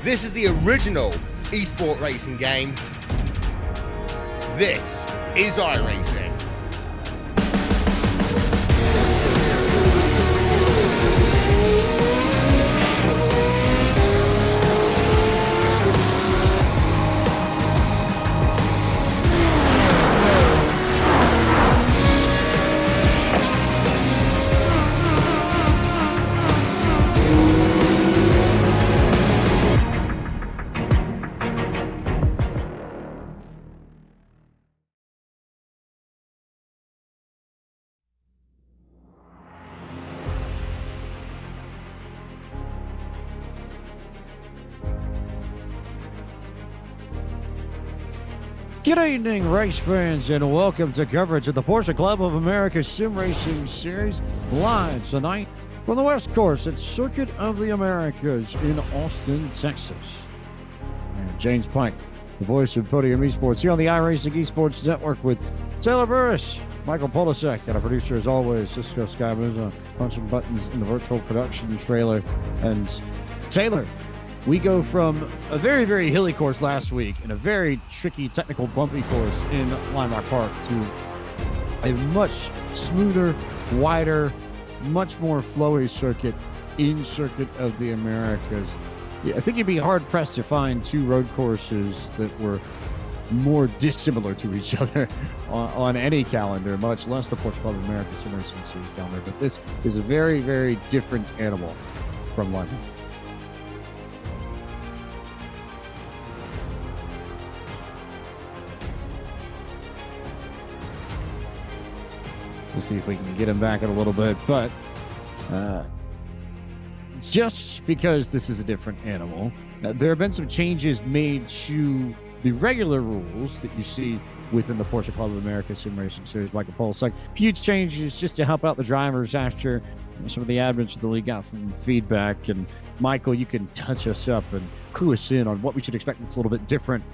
This is the original esport racing game. This is iRacing. Good evening, race fans, and welcome to coverage of the Porsche Club of America Sim Racing Series, live tonight from the West Course at Circuit of the Americas in Austin, Texas. And James Pike, the voice of Podium Esports, here on the iRacing Esports Network with Taylor Burris, Michael Polisek, and our producer, as always, Cisco Skymuza, punching buttons in the virtual production trailer. And Taylor, we go from a very, very hilly course last week and a very tricky, technical, bumpy course in Lime Rock Park to a much smoother, wider, much more flowy circuit in Circuit of the Americas. Yeah, I think you'd be hard-pressed to find two road courses that were more dissimilar to each other on any calendar, much less the Porsche Club of America Sim Racing Series calendar. But this is a very, very different animal from Lime Rock. We'll see if we can get him back in a little bit, but just because this is a different animal, there have been some changes made to the regular rules that you see within the Porsche Club of America Sim Racing Series. Michael Paul's like huge changes just to help out the drivers after some of the admins of the league got from feedback. And Michael, you can touch us up and clue us in on what we should expect that's a little bit different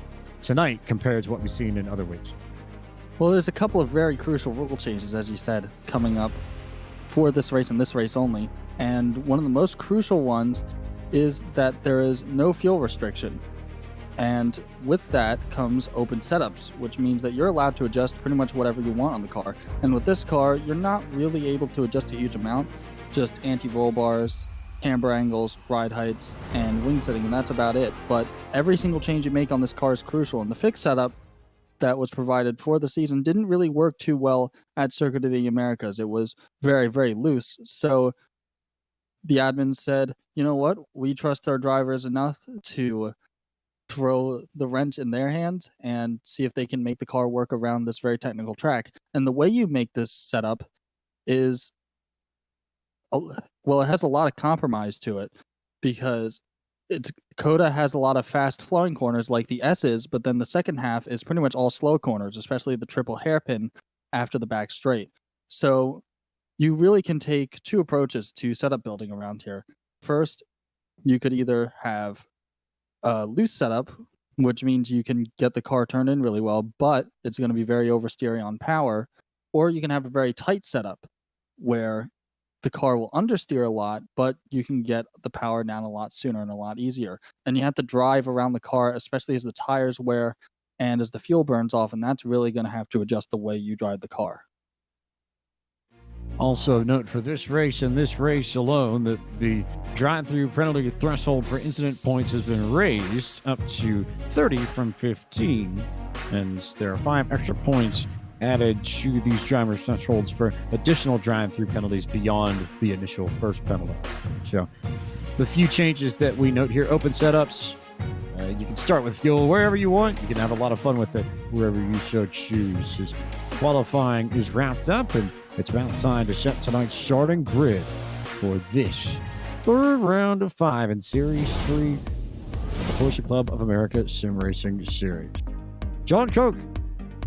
tonight compared to what we've seen in other weeks. Well, there's a couple of very crucial rule changes, as you said, coming up for this race and this race only. And one of the most crucial ones is that there is no fuel restriction. And with that comes open setups, which means that you're allowed to adjust pretty much whatever you want on the car. And with this car, you're not really able to adjust a huge amount, just anti-roll bars, camber angles, ride heights, and wing setting, and that's about it. But every single change you make on this car is crucial. And the fixed setup that was provided for the season didn't really work too well at Circuit of the Americas. It was very, very loose. So the admin said, you know what? We trust our drivers enough to throw the wrench in their hands and see if they can make the car work around this very technical track. And the way you make this setup is, well, it has a lot of compromise to it because Coda has a lot of fast flowing corners like the S's, but then the second half is pretty much all slow corners, especially the triple hairpin after the back straight. So you really can take two approaches to setup building around here. First, you could either have a loose setup, which means you can get the car turned in really well, but it's going to be very oversteering on power, or you can have a very tight setup where the car will understeer a lot, but you can get the power down a lot sooner and a lot easier. And you have to drive around the car, especially as the tires wear and as the fuel burns off, and that's really going to have to adjust the way you drive the car. Also note for this race and this race alone that the drive-through penalty threshold for incident points has been raised up to 30 from 15, and there are 5 extra points added to these drivers' thresholds for additional drive-through penalties beyond the initial first penalty. So the few changes that we note here: open setups. You can start with fuel wherever you want. You can have a lot of fun with it wherever you so choose. As qualifying is wrapped up, and it's about time to set tonight's starting grid for this third round of 5 in Series 3 of the Porsche Club of America Sim Racing Series. John Koch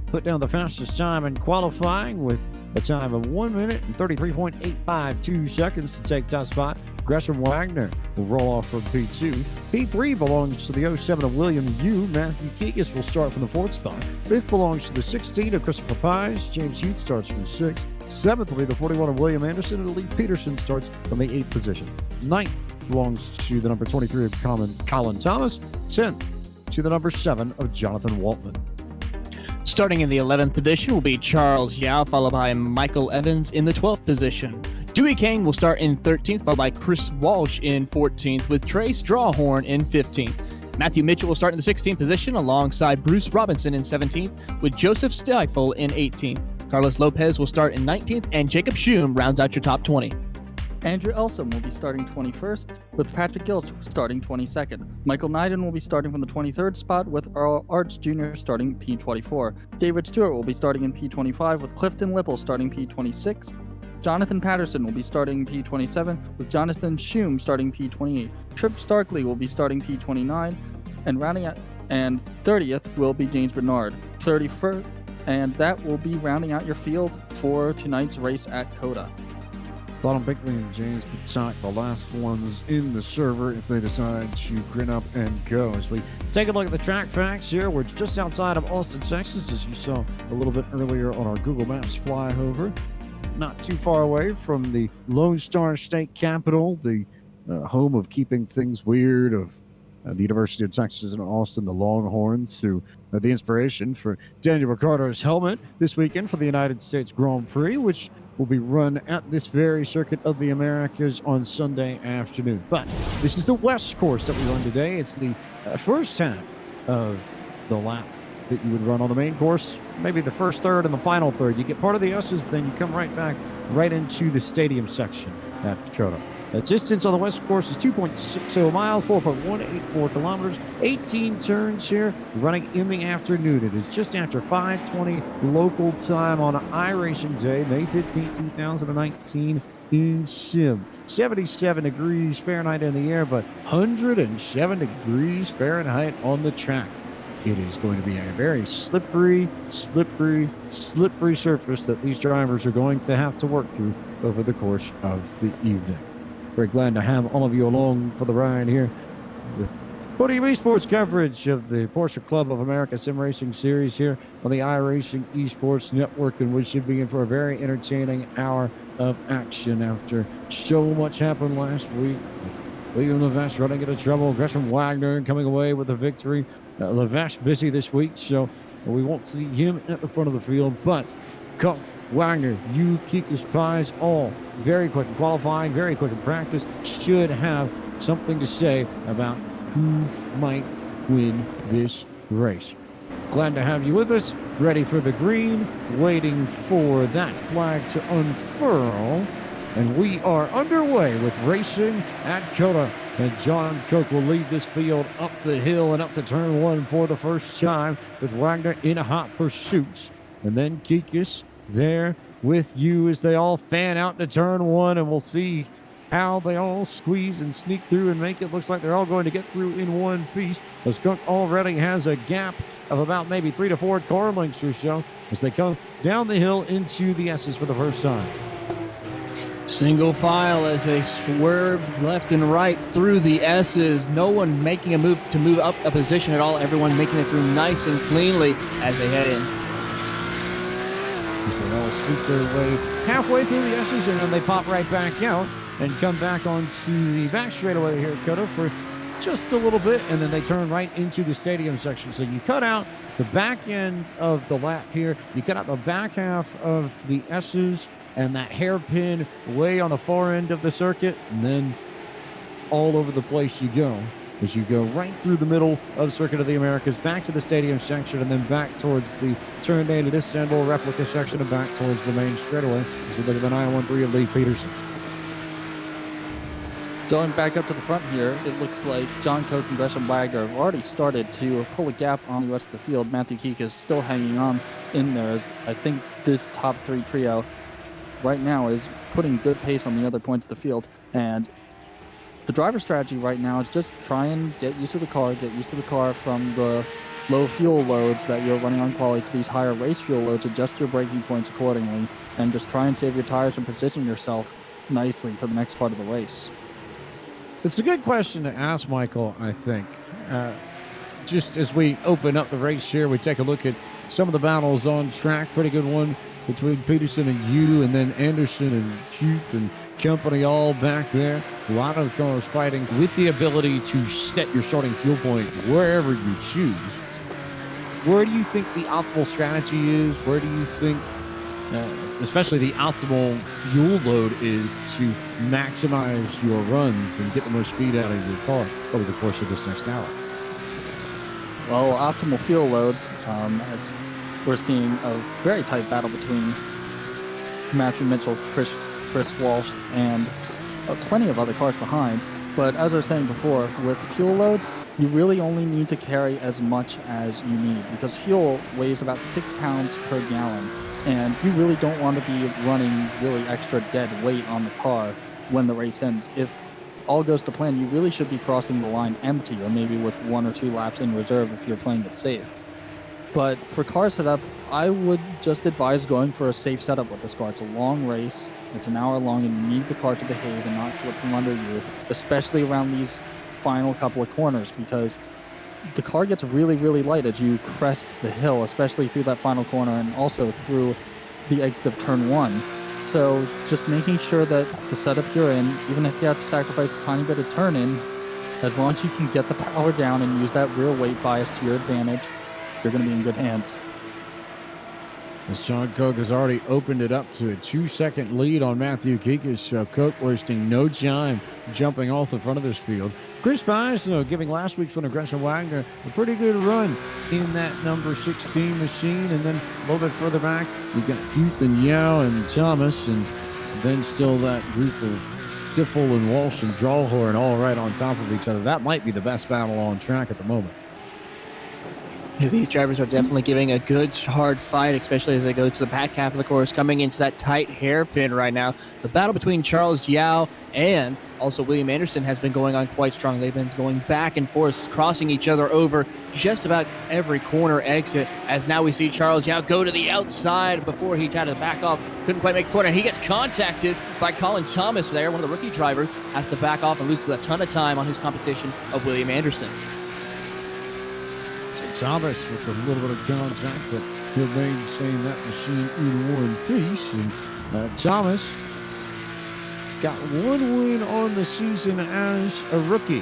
put down the fastest time in qualifying with a time of 1 minute and 33.852 seconds to take top spot. Gresham Wagner will roll off from P2. P3 belongs to the 07 of William Yu. Matthew Keegas will start from the 4th spot. 5th belongs to the 16 of Christopher Pies. James Hughes starts from 6th. 7th will be the 41 of William Anderson, and Lee Peterson starts from the 8th position. 9th belongs to the number 23 of Colin Thomas. 10 to the number 7 of Jonathan Waltman. Starting in the 11th position will be Charles Yao, followed by Michael Evans in the 12th position. Dewey Kang will start in 13th, followed by Chris Walsh in 14th, with Trace Strawhorn in 15th. Matthew Mitchell will start in the 16th position alongside Bruce Robinson in 17th, with Joseph Stiefel in 18th. Carlos Lopez will start in 19th, and Jacob Schum rounds out your top 20. Andrew Elsom will be starting 21st, with Patrick Gilch starting 22nd. Michael Neiden will be starting from the 23rd spot, with Earl Arts Jr. starting P24. David Stewart will be starting in P25, with Clifton Lipple starting P26. Jonathan Patterson will be starting P27, with Jonathan Schum starting P28. Trip Starkley will be starting P29, and 30th will be James Bernard. 31st, and that will be rounding out your field for tonight's race at COTA. Donald Bickley and James Pitzak, the last ones in the server if they decide to grin up and go. As we take a look at the track facts here, we're just outside of Austin, Texas, as you saw a little bit earlier on our Google Maps flyover. Not too far away from the Lone Star State Capitol, the home of keeping things weird, of the University of Texas in Austin, the Longhorns, who are the inspiration for Daniel Ricciardo's helmet this weekend for the United States Grand Prix, which will be run at this very Circuit of the Americas on Sunday afternoon. But this is the West course that we run today. It's the first half of the lap that you would run on the main course, maybe the first third and the final third. You get part of the S's, then you come right back right into the stadium section at COTA. The distance on the West course is 2.60 miles, 4.184 kilometers, 18 turns here, running in the afternoon. It is just after 5:20 local time on iRacing Day, May 15, 2019 in Sim. 77 degrees Fahrenheit in the air, but 107 degrees Fahrenheit on the track. It is going to be a very slippery surface that these drivers are going to have to work through over the course of the evening. Very glad to have all of you along for the ride here with Podium Esports coverage of the Porsche Club of America Sim Racing Series here on the iRacing Esports Network, and we should be in for a very entertaining hour of action after so much happened last week. William Leveche running into trouble, Gresham Wagner coming away with a victory. Leveche busy this week, so we won't see him at the front of the field, but Wagner, you keep his pies all very quick in qualifying, very quick in practice, should have something to say about who might win this race. Glad to have you with us, ready for the green, waiting for that flag to unfurl, and we are underway with racing at COTA. And John Cook will lead this field up the hill and up to turn one for the first time, with Wagner in a hot pursuit. And then Kikis there with you as they all fan out to turn one, and we'll see how they all squeeze and sneak through and make it. Looks like they're all going to get through in one piece, as Cook already has a gap of about maybe 3 to 4 car lengths or so as they come down the hill into the S's for the first time. Single file as they swerved left and right through the S's. No one making a move to move up a position at all. Everyone making it through nice and cleanly as they head in. As they all sweep their way halfway through the S's, and then they pop right back out and come back onto the back straightaway here at COTA for just a little bit, and then they turn right into the stadium section. So you cut out the back end of the lap here, you cut out the back half of the S's and that hairpin way on the far end of the circuit, and then all over the place you go as you go right through the middle of Circuit of the Americas, back to the stadium section, and then back towards the turn day to disassemble replica section, and back towards the main straightaway as we look at the 913 of Lee Peterson. Going back up to the front here, it looks like John Coke and Gresham Wagner have already started to pull a gap on the rest of the field. Matthew Keek is still hanging on in there, as I think this top three trio right now is putting good pace on the other points of the field. And the driver strategy right now is just try and get used to the car from the low fuel loads that you're running on quality to these higher race fuel loads, adjust your braking points accordingly, and just try and save your tires and position yourself nicely for the next part of the race. It's a good question to ask, Michael, I think. Just as we open up the race here, we take a look at some of the battles on track. Pretty good one between Peterson and Udo, and then Anderson and Huth and company all back there. A lot of cars fighting with the ability to set your starting fuel point wherever you choose. Where do you think the optimal strategy is? Where do you think, especially the optimal fuel load is to maximize your runs and get the most speed out of your car over the course of this next hour? Well, optimal fuel loads, as we're seeing a very tight battle between Matthew Mitchell, Chris Walsh, and plenty of other cars behind. But as I was saying before, with fuel loads, you really only need to carry as much as you need, because fuel weighs about 6 pounds per gallon, and you really don't want to be running really extra dead weight on the car when the race ends. If all goes to plan, you really should be crossing the line empty, or maybe with 1 or 2 laps in reserve if you're playing it safe. But for car setup, I would just advise going for a safe setup with this car. It's a long race. It's an hour long, and you need the car to behave and not slip from under you, especially around these final couple of corners, because the car gets really, really light as you crest the hill, especially through that final corner and also through the exit of turn 1. So just making sure that the setup you're in, even if you have to sacrifice a tiny bit of turn in, as long as you can get the power down and use that rear weight bias to your advantage, you're going to be in good hands. As John Koch has already opened it up to a 2-second lead on Matthew Kikas. So Koch wasting no time jumping off the front of this field. Chris Bias, giving last week's winner, Gresham Wagner, a pretty good run in that number 16 machine. And then a little bit further back, you've got Huth and Yao and Thomas, and then still that group of Stiffel and Walsh and Drawhorn all right on top of each other. That might be the best battle on track at the moment. These drivers are definitely giving a good, hard fight, especially as they go to the back half of the course, coming into that tight hairpin right now. The battle between Charles Yao and also William Anderson has been going on quite strong. They've been going back and forth, crossing each other over just about every corner exit, as now we see Charles Yao go to the outside before he tried to back off. Couldn't quite make the corner. He gets contacted by Colin Thomas there. One of the rookie drivers has to back off and loses a ton of time on his competition of William Anderson. Thomas with a little bit of contact, but he'll maintain that machine in one piece. And Thomas got 1 win on the season as a rookie.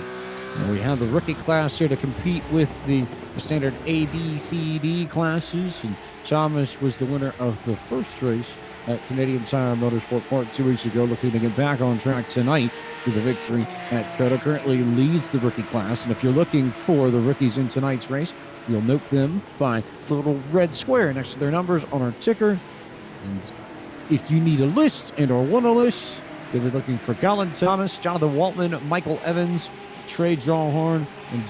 And we have the rookie class here to compete with the standard A, B, C, D classes. And Thomas was the winner of the first race at Canadian Tire Motorsport Park 2 weeks ago, looking to get back on track tonight with a victory at COTA. Currently leads the rookie class. And if you're looking for the rookies in tonight's race, you'll note them by the little red square next to their numbers on our ticker. And if you need a list and or want a list, you'll be looking for Colin Thomas, Jonathan Waltman, Michael Evans, Trey Drawhorn, and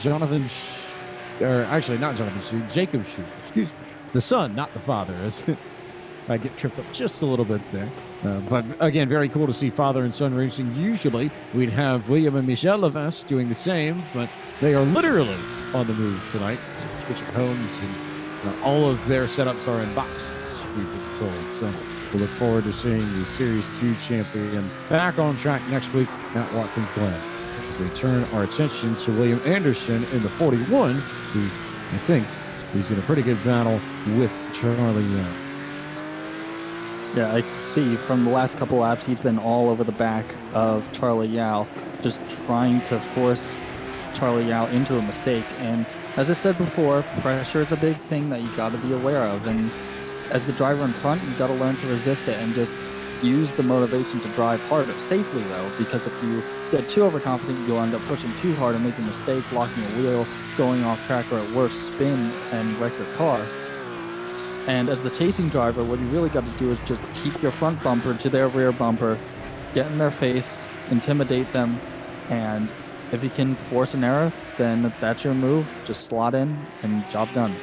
Jacob Shue. Excuse me. The son, not the father. I get tripped up just a little bit there. But again, very cool to see father and son racing. Usually we'd have William and Michelle Levesque doing the same, but they are literally on the move tonight, switching homes, and all of their setups are in boxes, we've been told. So we look forward to seeing the Series 2 champion back on track next week at Watkins Glen. As we turn our attention to William Anderson in the 41, who I think he's in a pretty good battle with Charlie Young. Yeah, I can see from the last couple laps, he's been all over the back of Charlie Yao, just trying to force Charlie Yao into a mistake. And as I said before, pressure is a big thing that you got to be aware of. And as the driver in front, you got to learn to resist it and just use the motivation to drive harder. Safely, though, because if you get too overconfident, you'll end up pushing too hard and making a mistake, blocking a wheel, going off track, or at worst, spin and wreck your car. And as the chasing driver, what you really got to do is just keep your front bumper to their rear bumper, get in their face, intimidate them, and if you can force an error, then that's your move. Just slot in and job done.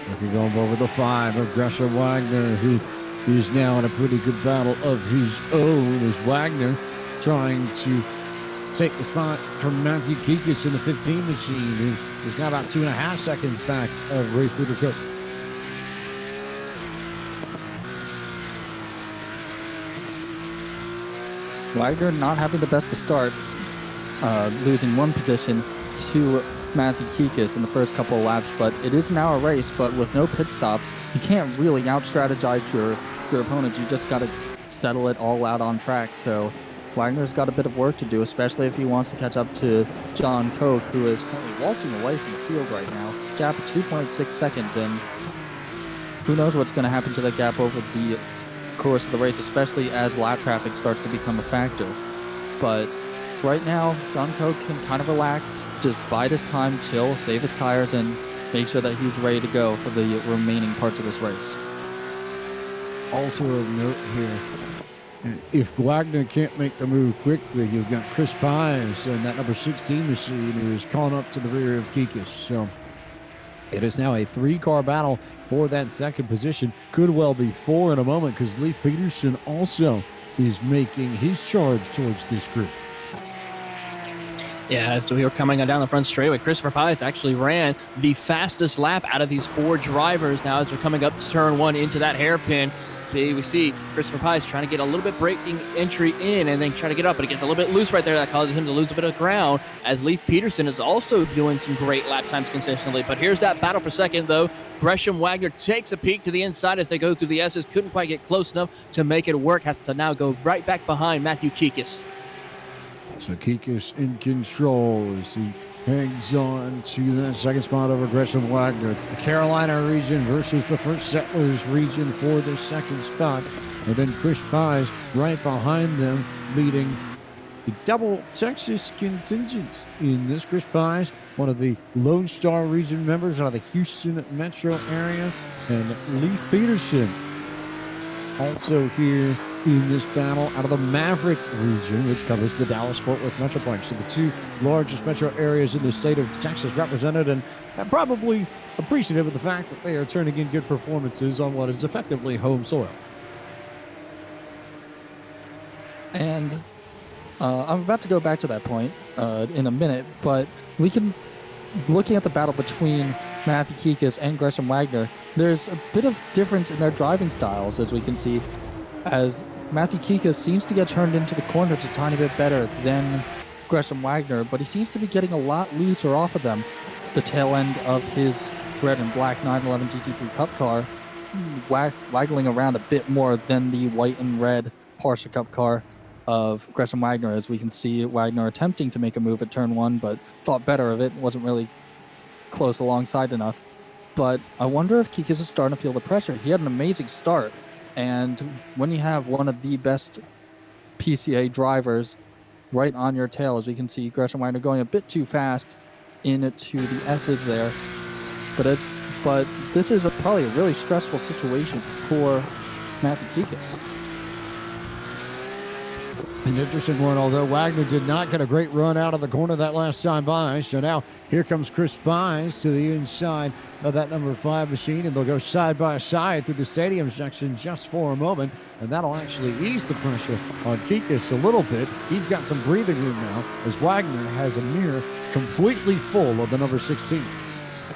Looking going over the 5 of Gresham Wagner, who is now in a pretty good battle of his own, as Wagner trying to take the spot from Matthew Kikas in the 15 machine, who is now about 2.5 seconds back of race leader Koch. Wagner not having the best of starts, losing 1 position to Matthew Kikis in the first couple of laps, but it is an hour race, but with no pit stops, you can't really out-strategize your opponents. You just got to settle it all out on track. So Wagner's got a bit of work to do, especially if he wants to catch up to John Koch, who is currently waltzing away from the field right now. Gap at 2.6 seconds, and who knows what's going to happen to that gap over the course of the race, especially as lap traffic starts to become a factor. But right now, John Koch can kind of relax, just bide his time, chill, save his tires, and make sure that he's ready to go for the remaining parts of this race. Also of note here, if Wagner can't make the move quickly, you've got Chris Pies and that number 16 machine who is calling up to the rear of Kikis. So it is now a 3-car battle for that second position. Could well be 4 in a moment because Leif Peterson also is making his charge towards this group. Yeah, so we were coming down the front straightaway. Christopher Pies actually ran the fastest lap out of these 4 drivers now as they're coming up to turn 1 into that hairpin. We see Christopher Pies trying to get a little bit braking entry in and then try to get up, but it gets a little bit loose right there. That causes him to lose a bit of ground, as Leif Peterson is also doing some great lap times consistently. But here's that battle for second, though. Gresham Wagner takes a peek to the inside as they go through the S's. Couldn't quite get close enough to make it work. Has to now go right back behind Matthew Kikis. So Kikis in control as he hangs on to that second spot over Gresham Wagner. It's the Carolina region versus the First Settlers region for the second spot. And then Chris Pies right behind them, leading the double Texas contingent in this. Chris Pies, one of the Lone Star region members out of the Houston metro area, and Leif Peterson also here in this battle out of the Maverick region, which covers the Dallas-Fort Worth Metroplex. So the 2 largest metro areas in the state of Texas represented, and probably appreciative of the fact that they are turning in good performances on what is effectively home soil. And I'm about to go back to that point in a minute, but we can, looking at the battle between Matthew Kikis and Gresham Wagner, there's a bit of difference in their driving styles, as we can see, as Matthew Kikis seems to get turned into the corners a tiny bit better than Gresham Wagner, but he seems to be getting a lot looser off of them. The tail end of his red and black 911 GT3 Cup car waggling around a bit more than the white and red Porsche Cup car of Gresham Wagner, as we can see Wagner attempting to make a move at turn 1, but thought better of it, wasn't really close alongside enough. But I wonder if Kikis is starting to feel the pressure. He had an amazing start, and when you have one of the best PCA drivers right on your tail, as we can see Gresham Wagner going a bit too fast into the S's there. But this is probably a really stressful situation for Matthew Kikis. An interesting one, although Wagner did not get a great run out of the corner that last time by. So now here comes Chris Pies to the inside of that number 5 machine, and they'll go side by side through the stadium section just for a moment, and that'll actually ease the pressure on Kikis a little bit. He's got some breathing room now as Wagner has a mirror completely full of the number 16.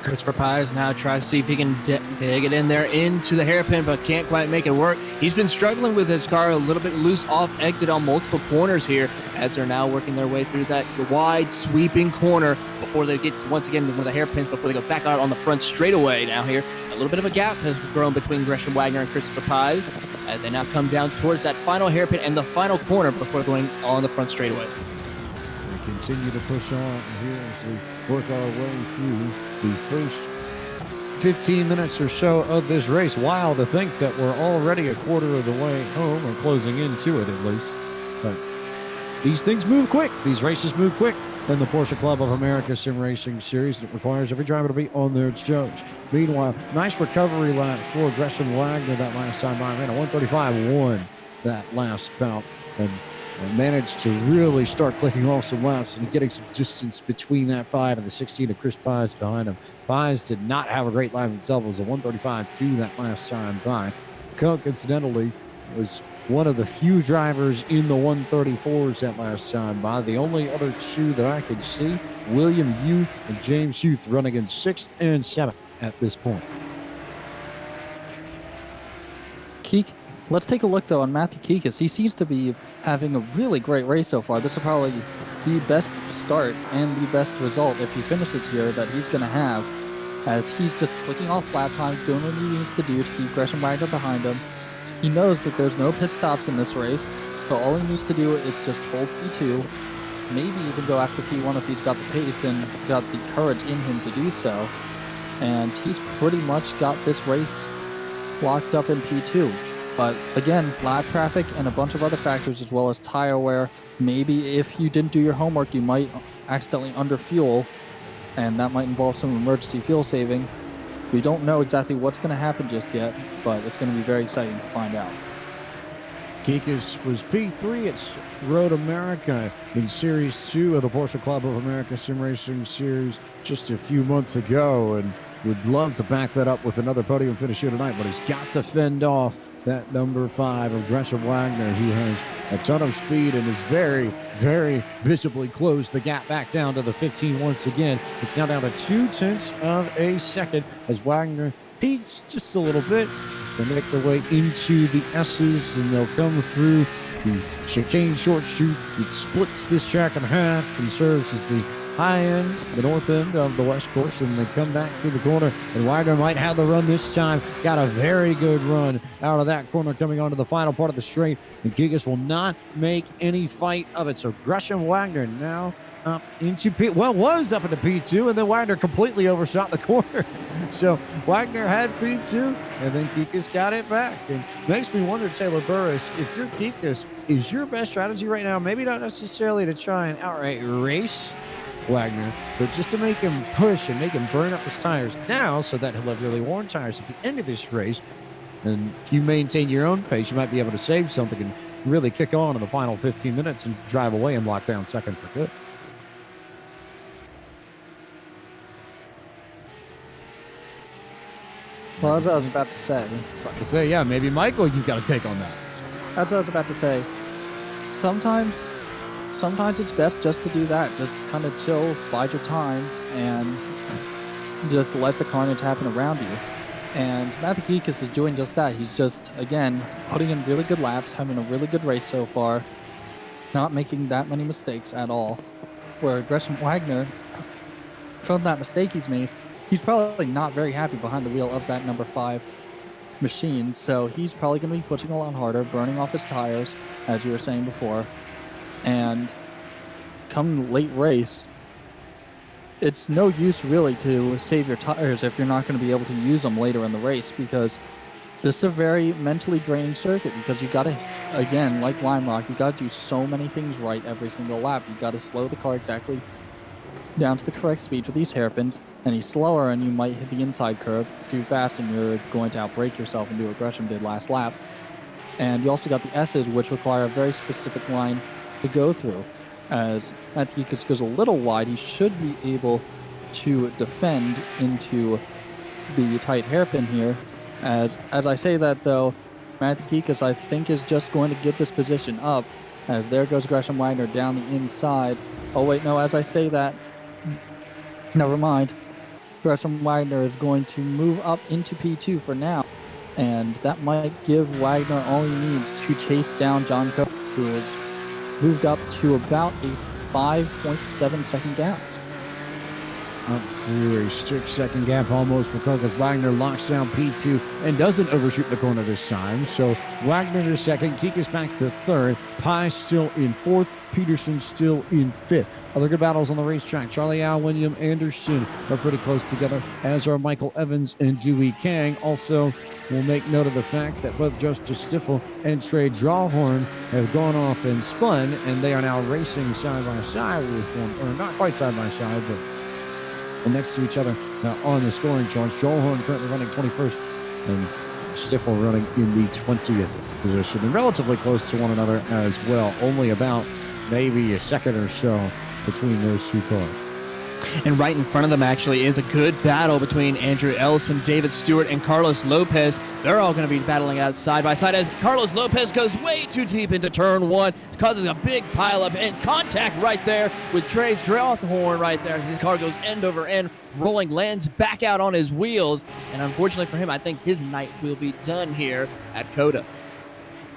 Christopher Pies now tries to see if he can dig it in there into the hairpin, but can't quite make it work. He's been struggling with his car a little bit loose off exit on multiple corners here as they're now working their way through that wide sweeping corner before they get once again to one of the hairpins before they go back out on the front straightaway. Now here, a little bit of a gap has grown between Gresham Wagner and Christopher Pies as they now come down towards that final hairpin and the final corner before going on the front straightaway. We continue to push on here as we work our way through the first 15 minutes or so of this race. Wild to think that we're already a quarter of the way home, or closing into it at least. But these things move quick. These races move quick in the Porsche Club of America Sim Racing Series. It requires every driver to be on their toes. Meanwhile, nice recovery lap for Gresham Wagner that last time by. Man, a 135-1 that last bout. And managed to really start clicking off some laps and getting some distance between that 5 and the 16 of Chris Pies behind him. Pies did not have a great lap himself. It was a 135-2 that last time by. Koch, incidentally, was one of the few drivers in the 134s that last time by. The only other 2 that I could see, William Yu and James Youth, running in 6th and 7th at this point. Let's take a look, though, on Matthew Kikis. He seems to be having a really great race so far. This will probably the best start and the best result if he finishes here that he's going to have, as he's just clicking off lap times, doing what he needs to do to keep Gresham Wagner behind him. He knows that there's no pit stops in this race, so all he needs to do is just hold P2, maybe even go after P1 if he's got the pace and got the courage in him to do so. And he's pretty much got this race locked up in P2. But again, lap traffic and a bunch of other factors as well as tire wear. Maybe if you didn't do your homework, you might accidentally underfuel, and that might involve some emergency fuel saving. We don't know exactly what's going to happen just yet, but it's going to be very exciting to find out. Kikas was P3 at Road America in Series 2 of the Porsche Club of America Sim Racing Series just a few months ago, and would love to back that up with another podium finish here tonight, but he's got to fend off that number 5 of Gresham Wagner, who has a ton of speed and is very, very visibly closed the gap back down to the 15 once again. It's now down to 0.2 of a second as Wagner peaks just a little bit as they make their way into the S's, and they'll come through the chicane short chute that splits this track in half and serves as the high end, the north end of the west course, and they come back through the corner, and Wagner might have the run this time. Got a very good run out of that corner coming onto the final part of the straight, and Gigas will not make any fight of it. So Gresham Wagner now up into was up into P2, and then Wagner completely overshot the corner. So Wagner had P2, and then Kikas got it back. And makes me wonder, Taylor Burris, if you're Kikas, is your best strategy right now maybe not necessarily to try and outright race Wagner, but just to make him push and make him burn up his tires now so that he'll have really worn tires at the end of this race. And if you maintain your own pace, you might be able to save something and really kick on in the final 15 minutes and drive away and lock down second for good. Well, as I was about to say, Yeah, maybe Michael, you've got to take on that. As I was about to say, sometimes it's best just to do that. Just kind of chill, bide your time, and just let the carnage happen around you. And Matthew Kikas is doing just that. He's just, again, putting in really good laps, having a really good race so far, not making that many mistakes at all. Where Gresham Wagner, from that mistake he's made, he's probably not very happy behind the wheel of that number 5 machine, so he's probably going to be pushing a lot harder, burning off his tires, as you were saying before. And come late race, it's no use really to save your tires if you're not going to be able to use them later in the race, because this is a very mentally draining circuit, because you got to, again, like Lime Rock, you got to do so many things right every single lap. You got to slow the car exactly down to the correct speed for these hairpins. Any slower and you might hit the inside curb too fast and you're going to outbrake yourself and do what Gresham did last lap. And you also got the S's, which require a very specific line to go through. As Matthew Kikas goes a little wide, he should be able to defend into the tight hairpin here. As I say that, though, Matthew Kikas, I think, is just going to get this position up, as there goes Gresham Wagner down the inside. Oh, wait, no, as I say that, never mind. Gresham Wagner is going to move up into P2 for now, and that might give Wagner all he needs to chase down John Coe, who has moved up to about a 5.7 second gap. Up to a strict second gap almost for Kokas. Wagner locks down P2 and doesn't overshoot the corner this time. So Wagner to second, Kikas back to third, Pye still in fourth, Peterson still in fifth. Other good battles on the racetrack. Charlie Al, William Anderson are pretty close together, as are Michael Evans and Dewey Kang. Also, we'll make note of the fact that both Justice Stiffel and Trey Drawhorn have gone off and spun, and they are now racing side by side with one, or not quite side by side, but next to each other on the scoring charts. Drawhorn currently running 21st, and Stiffel running in the 20th position, and relatively close to one another as well. Only about maybe a second or so between those two cars. And right in front of them actually is a good battle between Andrew Ellison, David Stewart, and Carlos Lopez. They're all going to be battling out side by side as Carlos Lopez goes way too deep into turn one, causing a big pileup and contact right there with Trey's Drawhorn right there. His car goes end over end, rolling, lands back out on his wheels. And unfortunately for him, I think his night will be done here at COTA.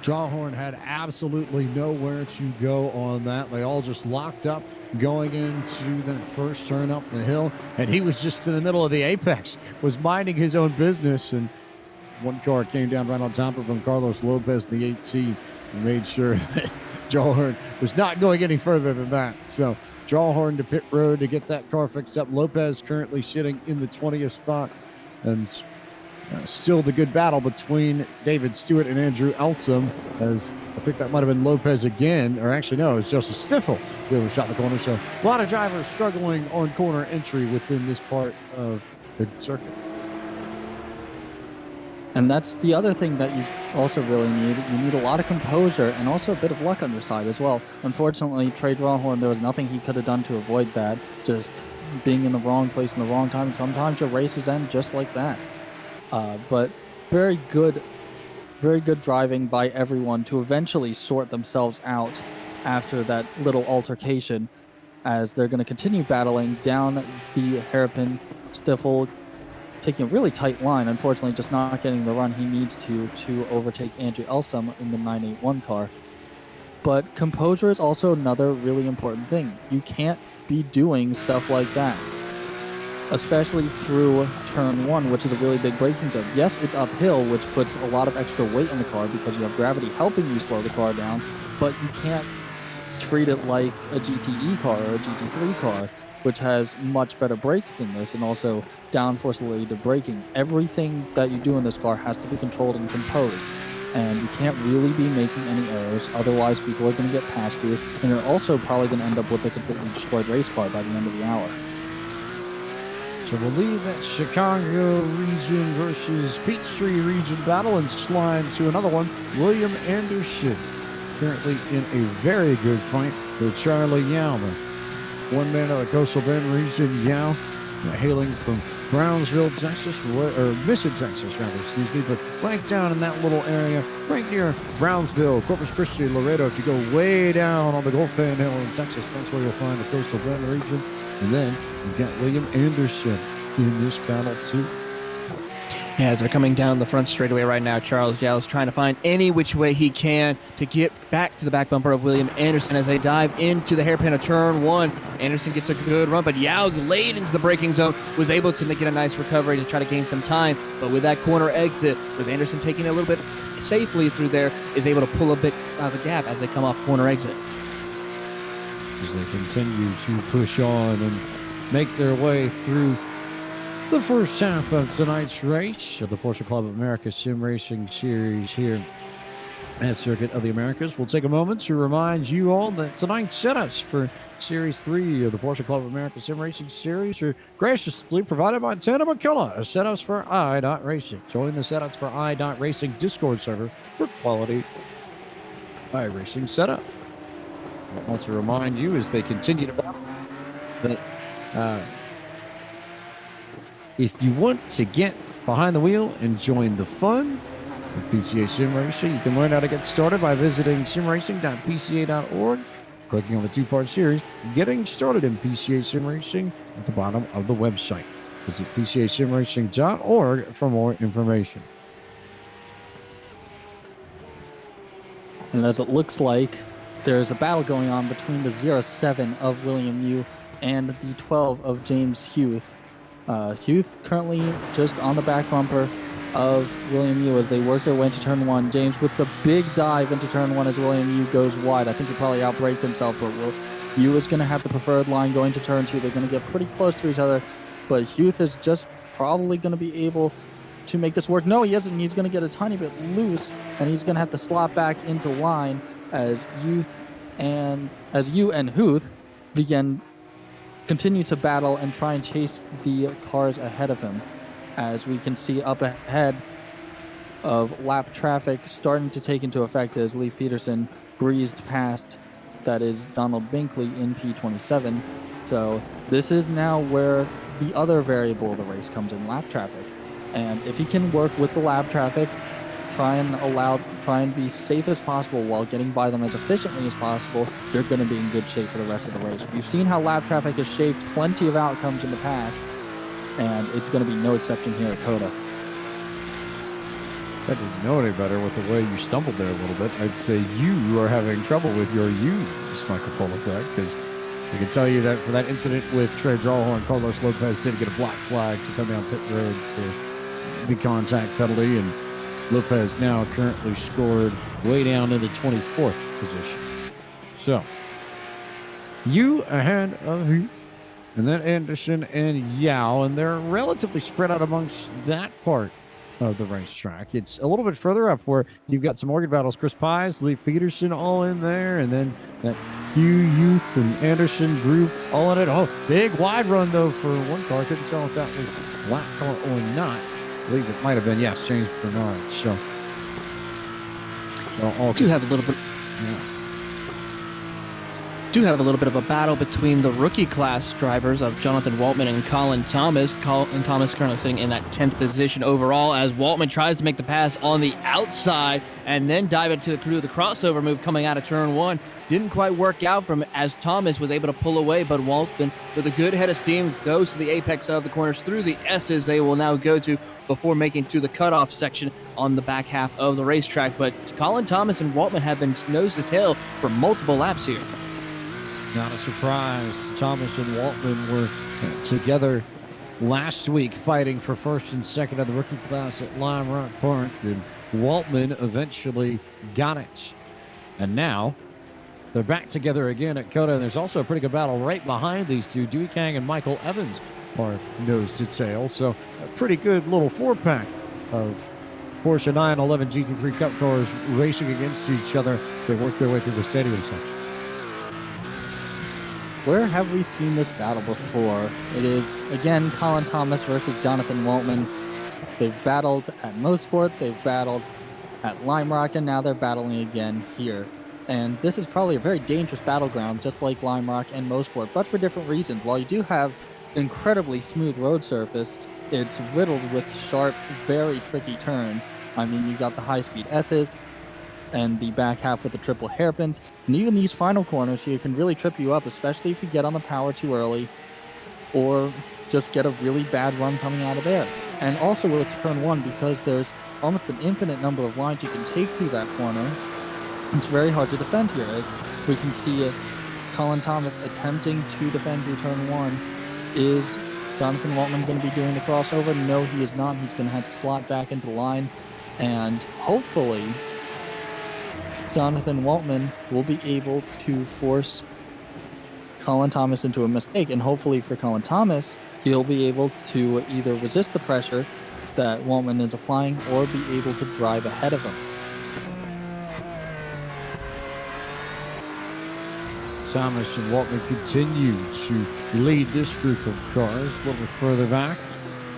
Jawhorn had absolutely nowhere to go on that. They all just locked up going into that first turn up the hill, and he was just in the middle of the apex, was minding his own business, and one car came down right on top of him, Carlos Lopez, the 18, and made sure that Jawhorn was not going any further than that. So Jawhorn to pit road to get that car fixed up. Lopez currently sitting in the 20th spot, and still the good battle between David Stewart and Andrew Elsom, as I think that might have been Lopez again, or actually no, it was Joseph Stiffel who was shot in the corner. So a lot of drivers struggling on corner entry within this part of the circuit. And that's the other thing that you also really need. You need a lot of composure and also a bit of luck on your side as well. Unfortunately, Trey Drawhorn, there was nothing he could have done to avoid that. Just being in the wrong place in the wrong time. And sometimes your races end just like that. But very good driving by everyone to eventually sort themselves out after that little altercation, as they're going to continue battling down the hairpin. Stiffel taking a really tight line, unfortunately just not getting the run he needs to overtake Andrew Elsom in the 981 car. But composure is also another really important thing. You can't be doing stuff like that, especially through turn 1, which is a really big braking zone. Yes, it's uphill, which puts a lot of extra weight on the car because you have gravity helping you slow the car down, but you can't treat it like a GTE car or a GT3 car, which has much better brakes than this, and also downforce related braking. Everything that you do in this car has to be controlled and composed, and you can't really be making any errors, otherwise people are going to get past you, and you're also probably going to end up with a completely destroyed race car by the end of the hour. So we'll leave that Chicago region versus Peachtree region battle and slide to another one. William Anderson, currently in a very good fight with Charlie Yao. One man of the Coastal Bend region, Yao, hailing from Brownsville, Texas, or Mission, Texas, rather, excuse me, but right down in that little area, right near Brownsville, Corpus Christi, Laredo. If you go way down on the Gulf Panhandle in Texas, that's where you'll find the Coastal Bend region. And then you've got William Anderson in this battle, too. Yeah, as they're coming down the front straightaway right now, Charles Yao is trying to find any which way he can to get back to the back bumper of William Anderson as they dive into the hairpin of turn 1. Anderson gets a good run, but Yao's late into the braking zone, was able to get a nice recovery to try to gain some time. But with that corner exit, with Anderson taking it a little bit safely through there, is able to pull a bit of a gap as they come off corner exit. As they continue to push on and make their way through the first half of tonight's race of the Porsche Club of America Sim Racing Series here at Circuit of the Americas. We'll take a moment to remind you all that tonight's setups for Series 3 of the Porsche Club of America Sim Racing Series are graciously provided by Tana McCullough, setups for iRacing. Join the setups for iRacing Discord server for quality iRacing setup. I'll also remind you as they continue to battle that if you want to get behind the wheel and join the fun of PCA Sim Racing, you can learn how to get started by visiting simracing.pca.org, clicking on the two-part series, Getting Started in PCA Sim Racing, at the bottom of the website. Visit pcasimracing.org for more information. And as it looks like, there's a battle going on between the 07 of William Yu and the 12 of James Huth. Huth currently just on the back bumper of William Yu as they work their way into turn 1. James with the big dive into turn 1 as William Yu goes wide. I think he probably outbraked himself, but Yu is going to have the preferred line going to turn 2. They're going to get pretty close to each other, but Huth is just probably going to be able to make this work. No, he isn't. He's going to get a tiny bit loose, and he's going to have to slot back into line as Yu and Huth continue to battle and try and chase the cars ahead of him. As we can see up ahead of lap traffic starting to take into effect as Leif Peterson breezed past, that is Donald Binkley in P27. So this is now where the other variable of the race comes in, lap traffic. And if he can work with the lap traffic, try and be safe as possible while getting by them as efficiently as possible, they're going to be in good shape for the rest of the race. We've seen how lap traffic has shaped plenty of outcomes in the past, and it's going to be no exception here at COTA. If I didn't know any better with the way you stumbled there a little bit, I'd say you are having trouble with your U's, Michael Polisek, because I can tell you that for that incident with Trey Drawhorn, Carlos Lopez did get a black flag to come down pit road for the contact penalty, and Lopez now currently scored way down in the 24th position. So, you ahead of Heath, and then Anderson and Yao, and they're relatively spread out amongst that part of the racetrack. It's a little bit further up where you've got some Morgan battles, Chris Pies, Leif Peterson all in there, and then that Hugh Youth and Anderson group all in it. Oh, big wide run though for one car. Couldn't tell if that was black car or not. I believe it might have been, yes, James Bernard. So all Do have a little bit. yeah. Do have a little bit of a battle between the rookie class drivers of Jonathan Waltman and Colin Thomas. Colin Thomas currently sitting in that 10th position overall as Waltman tries to make the pass on the outside and then dive into the crew. The crossover move coming out of turn one didn't quite work out from as Thomas was able to pull away, but Waltman with a good head of steam goes to the apex of the corners through the S's they will now go to before making to the cutoff section on the back half of the racetrack. But Colin Thomas and Waltman have been nose to tail for multiple laps here. Not a surprise. Thomas and Waltman were together last week fighting for first and second of the rookie class at Lime Rock Park, and Waltman eventually got it. And now they're back together again at COTA, and there's also a pretty good battle right behind these two. Dewey Kang and Michael Evans are nose to tail, so a pretty good little four-pack of Porsche 911 GT3 Cup cars racing against each other as they work their way through the stadium section. Where have we seen this battle before? It is, again, Colin Thomas versus Jonathan Waltman. They've battled at Mosport, they've battled at Lime Rock, and now they're battling again here. And this is probably a very dangerous battleground, just like Lime Rock and Mosport, but for different reasons. While you do have incredibly smooth road surface, it's riddled with sharp, very tricky turns. I mean, you got the high-speed S's, and the back half with the triple hairpins. And even these final corners here can really trip you up, especially if you get on the power too early or just get a really bad run coming out of there. And also with turn one, because there's almost an infinite number of lines you can take through that corner, it's very hard to defend here. As we can see Colin Thomas attempting to defend through turn one. Is Jonathan Waltman going to be doing the crossover? No, he is not. He's going to have to slot back into the line, and hopefully Jonathan Waltman will be able to force Colin Thomas into a mistake, and hopefully for Colin Thomas, he'll be able to either resist the pressure that Waltman is applying or be able to drive ahead of him. Thomas and Waltman continue to lead this group of cars a little bit further back.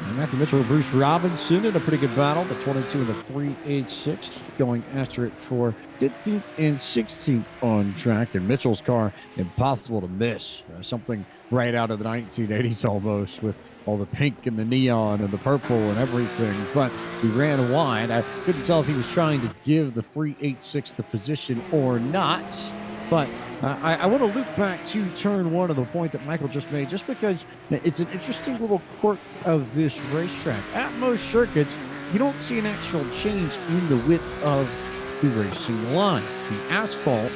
And Matthew Mitchell and Bruce Robinson in a pretty good battle. The 22 and the 386 going after it for 15th and 16th on track. And Mitchell's car, impossible to miss. Something right out of the 1980s almost, with all the pink and the neon and the purple and everything. But he ran wide. I couldn't tell if he was trying to give the 386 the position or not. But I want to loop back to turn one of the point that Michael just made, just because it's an interesting little quirk of this racetrack. At most circuits, you don't see an actual change in the width of the racing line. The asphalt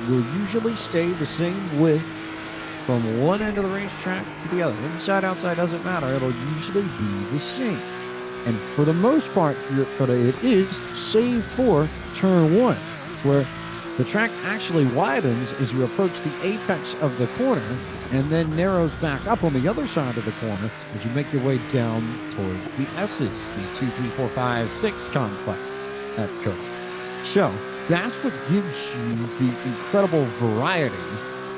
will usually stay the same width from one end of the racetrack to the other. Inside, outside, doesn't matter. It'll usually be the same. And for the most part here at COTA, it is, save for turn one, where the track actually widens as you approach the apex of the corner and then narrows back up on the other side of the corner as you make your way down towards the S's, the 2, 3, 4, 5, 6 complex at COTA. So that's what gives you the incredible variety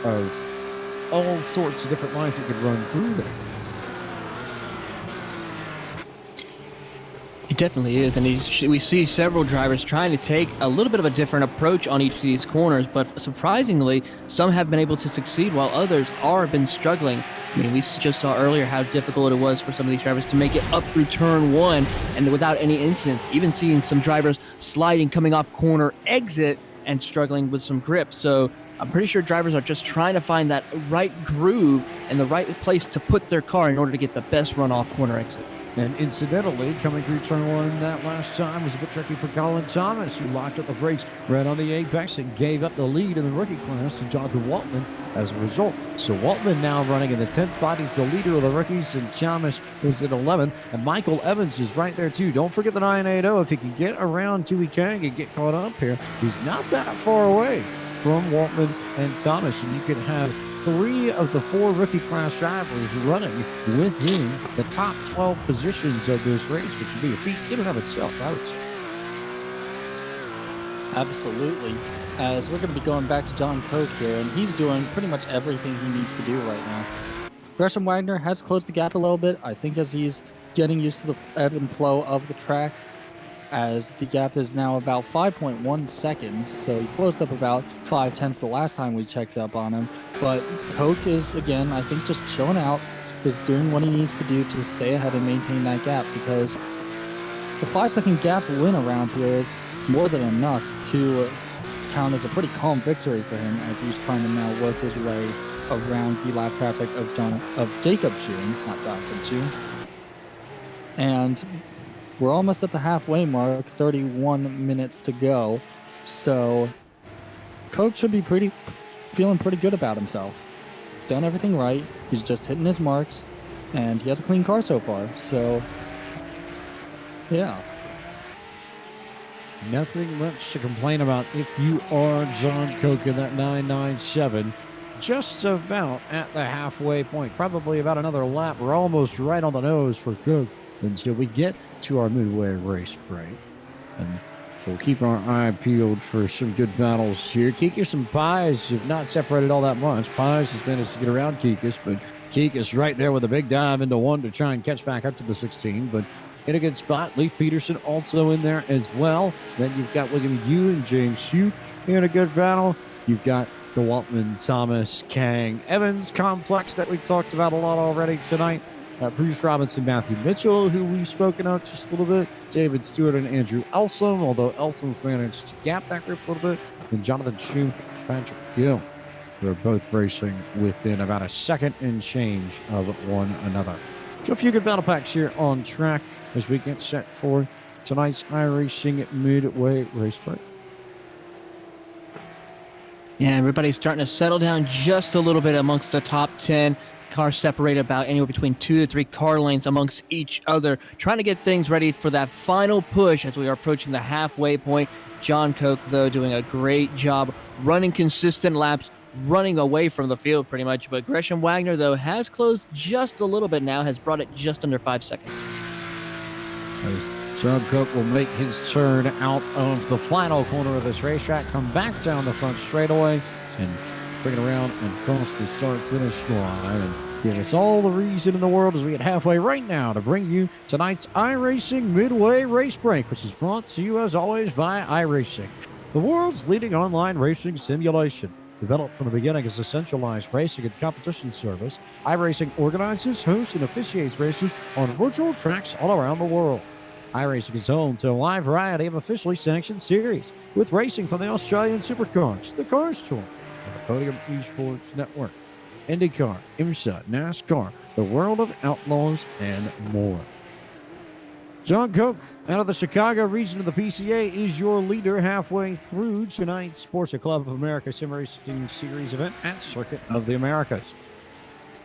of all sorts of different lines that could run through there. It definitely is, and we see several drivers trying to take a little bit of a different approach on each of these corners, but surprisingly, some have been able to succeed while others are been struggling. I mean, we just saw earlier how difficult it was for some of these drivers to make it up through turn one and without any incidents, even seeing some drivers sliding coming off corner exit and struggling with some grip. So I'm pretty sure drivers are just trying to find that right groove and the right place to put their car in order to get the best run off corner exit. And incidentally, coming through turn one that last time was a bit tricky for Colin Thomas, who locked up the brakes right on the apex and gave up the lead in the rookie class to Jonathan Waltman as a result. So Waltman now running in the 10th spot. He's the leader of the rookies, and Thomas is at 11th. And Michael Evans is right there, too. Don't forget the 980. If he can get around Dewey Kang and get caught up here, he's not that far away from Waltman and Thomas. And you could have 3 of the 4 rookie class drivers running within the top 12 positions of this race, which would be a feat in and of itself, I would say. Absolutely. As we're going to be going back to John Koch here, and he's doing pretty much everything he needs to do right now. Gresham Wagner has closed the gap a little bit, I think, as he's getting used to the ebb and flow of the track, as the gap is now about 5.1 seconds, so he closed up about 5/10 the last time we checked up on him. But Koch is, again, I think, just chilling out, just doing what he needs to do to stay ahead and maintain that gap, because the 5-second gap win around here is more than enough to count as a pretty calm victory for him, as he's trying to now work his way around the lap traffic of Jacob Schoen, not Jonathan Schoen. And we're almost at the halfway mark, 31 minutes to go. So Koch should be feeling pretty good about himself. Done everything right. He's just hitting his marks, and he has a clean car so far. So, yeah. Nothing much to complain about if you are John Koch in that 997. Just about at the halfway point. Probably about another lap. We're almost right on the nose for Koch until we get to our midway race break. And so we'll keep our eye peeled for some good battles here. Kikis and Pies have not separated all that much. Pies has managed to get around Kikis, but Kikis right there with a big dive into one to try and catch back up to the 16. But in a good spot. Leif Peterson also in there as well. Then you've got William Yu and James Hugh in a good battle. You've got the Waltman, Thomas, Kang, Evans complex that we've talked about a lot already tonight. Bruce Robinson, Matthew Mitchell, who we've spoken of just a little bit. David Stewart and Andrew Elsom, although Elsom's managed to gap that group a little bit. And Jonathan Shue, Patrick Gill. They're both racing within about a second and change of one another. So a few good battle packs here on track as we get set for tonight's iRacing midway race break. Yeah, everybody's starting to settle down just a little bit amongst the top 10. Cars separate about anywhere between 2 to 3 car lanes amongst each other, trying to get things ready for that final push as we are approaching the halfway point. John Koch, though, doing a great job running consistent laps, running away from the field pretty much. But Gresham Wagner, though, has closed just a little bit now, has brought it just under 5 seconds. As John Koch will make his turn out of the final corner of this racetrack, come back down the front straightaway, and bring it around and cross the start-finish line, and give us all the reason in the world as we get halfway right now to bring you tonight's iRacing Midway Race Break, which is brought to you, as always, by iRacing, the world's leading online racing simulation. Developed from the beginning as a centralized racing and competition service, iRacing organizes, hosts, and officiates races on virtual tracks all around the world. iRacing is home to a wide variety of officially sanctioned series, with racing from the Australian Supercars, the Cars Tour, and the Podium Esports Network, IndyCar, IMSA, NASCAR, the World of Outlaws, and more. John Koch, out of the Chicago region of the PCA, is your leader halfway through tonight's Porsche Club of America Sim Racing Series event at Circuit of the Americas.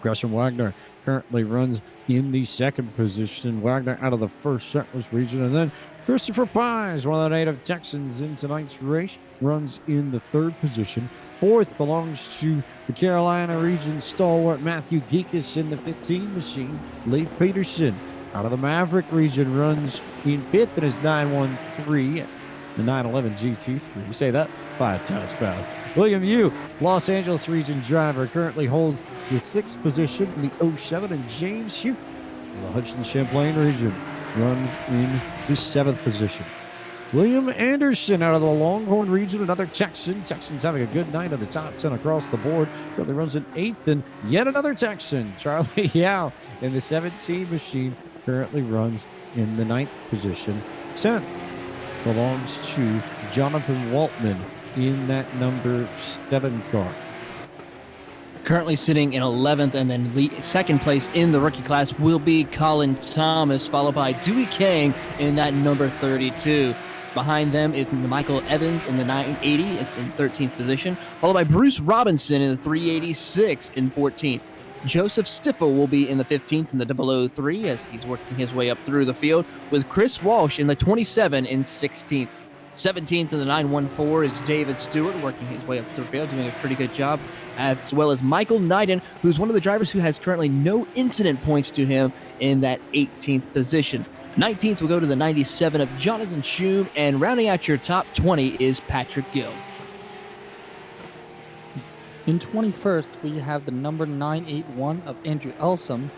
Gresham Wagner currently runs in the second position. Wagner out of the first setlist region. And then Christopher Pies, one of the native Texans in tonight's race, runs in the third position. Fourth belongs to the Carolina region stalwart Matthew Geekus in the 15 machine. Leif Peterson out of the Maverick region runs in fifth in his 913, the 911 GT3. You say that 5 times fast. William Yu, Los Angeles region driver, currently holds the 6th position in the 07, and James Hugh, the Hudson Champlain region, runs in the 7th position. William Anderson out of the Longhorn region, another Texan. Texans having a good night of the top 10 across the board. Currently runs in 8th, and yet another Texan, Charlie Yao, in the 17 machine, currently runs in the 9th position. 10th belongs to Jonathan Waltman in that number 7 car. Currently sitting in 11th, and then second place in the rookie class will be Colin Thomas, followed by Dewey Kang in that number 32. Behind them is Michael Evans in the 980. It's in 13th position, followed by Bruce Robinson in the 386 in 14th. Joseph Stiffel will be in the 15th in the 003 as he's working his way up through the field, with Chris Walsh in the 27 in 16th. 17th in the 914 is David Stewart, working his way up through the field, doing a pretty good job, as well as Michael Knighton, who's one of the drivers who has currently no incident points to him in that 18th position. 19th will go to the 97 of Jonathan Schum, and rounding out your top 20 is Patrick Gill. In 21st, we have the number 981 of Andrew Elsom.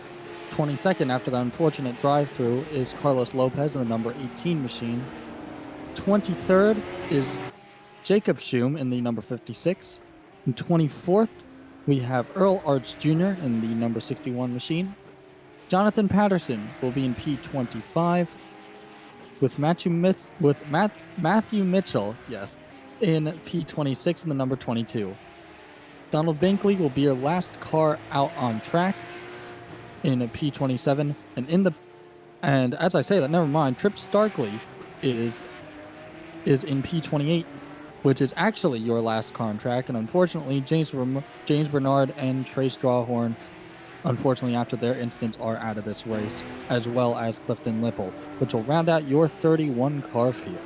22nd, after the unfortunate drive-through, is Carlos Lopez in the number 18 machine. 23rd is Jacob Schum in the number 56. In 24th, we have Earl Arts Jr. in the number 61 machine. Jonathan Patterson will be in P25, with Matthew Mitchell, yes, in P26 in the number 22. Donald Binkley will be your last car out on track in a P27, and as I say that, never mind, Trip Starkley is in P28, which is actually your last car on track, and unfortunately, James Bernard and Trace Strawhorn, unfortunately, after their incidents, are out of this race, as well as Clifton Lipple, which will round out your 31 car field.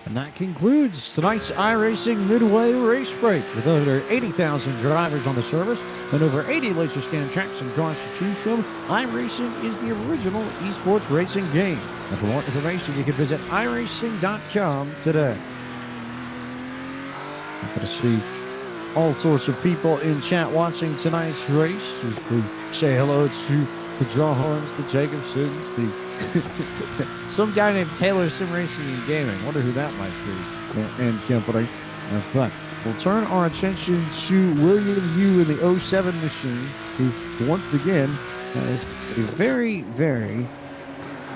And that concludes tonight's iRacing Midway Race Break. With over 80,000 drivers on the service and over 80 laser scan tracks and cars to choose from, iRacing is the original esports racing game. And for more information, you can visit iRacing.com today. I'm going to see all sorts of people in chat watching tonight's race as we say hello to the Drawhorns, the Jacobsons, some guy named Taylor Sim Racing and Gaming. Wonder who that might be, and company. But we'll turn our attention to William Yu in the 07 machine, who once again has a very, very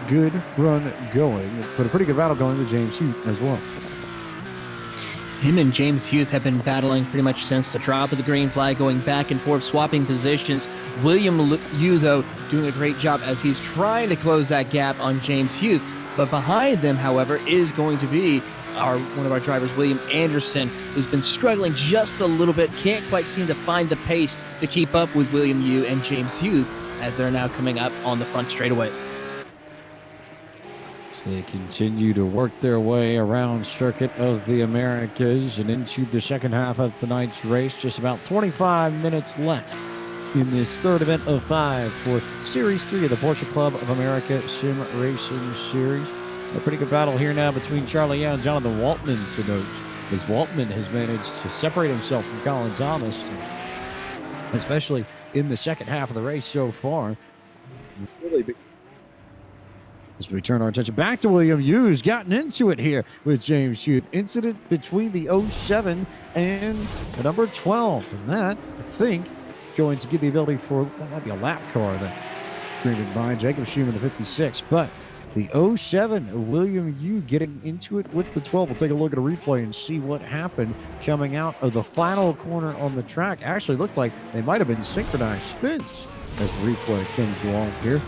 good run going, but a pretty good battle going with James Heath as well. Him and James Hughes have been battling pretty much since the drop of the green flag, going back and forth, swapping positions. William Yu, though, doing a great job as he's trying to close that gap on James Hughes. But behind them, however, is going to be one of our drivers, William Anderson, who's been struggling just a little bit, can't quite seem to find the pace to keep up with William Yu and James Hughes as they're now coming up on the front straightaway. They continue to work their way around Circuit of the Americas and into the second half of tonight's race. Just about 25 minutes left in this third event of 5 for Series 3 of the Porsche Club of America Sim Racing Series. A pretty good battle here now between Charlie Yao and Jonathan Waltman to note, as Waltman has managed to separate himself from Colin Thomas, especially in the second half of the race so far. Really big. As we turn our attention back to William Yu, who's gotten into it here with James Hughes. Incident between the 07 and the number 12. And that, I think, going to give the ability for, that might be a lap car that created by Jacob Schum in the 56. But the 07, William Yu getting into it with the 12. We'll take a look at a replay and see what happened coming out of the final corner on the track. Actually looked like they might have been synchronized spins as the replay comes along here.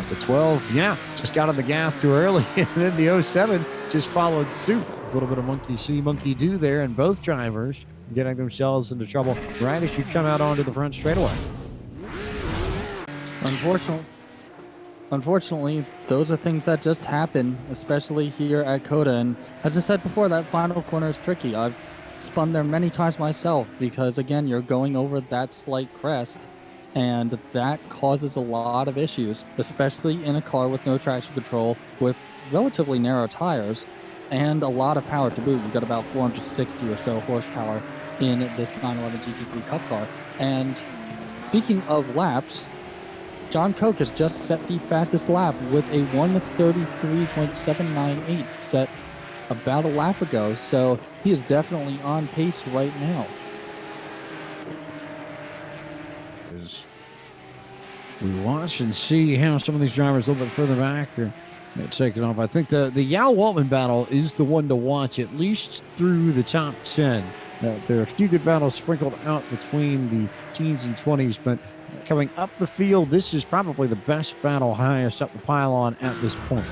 The 12, yeah, just got on the gas too early, and then the 07 just followed suit. A little bit of monkey see, monkey do there, and both drivers getting themselves into trouble right as you come out onto the front straightaway. Unfortunately, those are things that just happen, especially here at COTA. And as I said before, that final corner is tricky. I've spun there many times myself because, again, you're going over that slight crest. And that causes a lot of issues, especially in a car with no traction control, with relatively narrow tires, and a lot of power to boot. You've got about 460 or so horsepower in this 911 GT3 Cup car. And speaking of laps, John Koch has just set the fastest lap with a 1:33.798 set about a lap ago. So he is definitely on pace right now. We watch and see how some of these drivers a little bit further back are taking off. I think the Yao Waltman battle is the one to watch, at least through the top 10. There are a few good battles sprinkled out between the teens and 20s, but coming up the field, this is probably the best battle highest up the pylon at this point.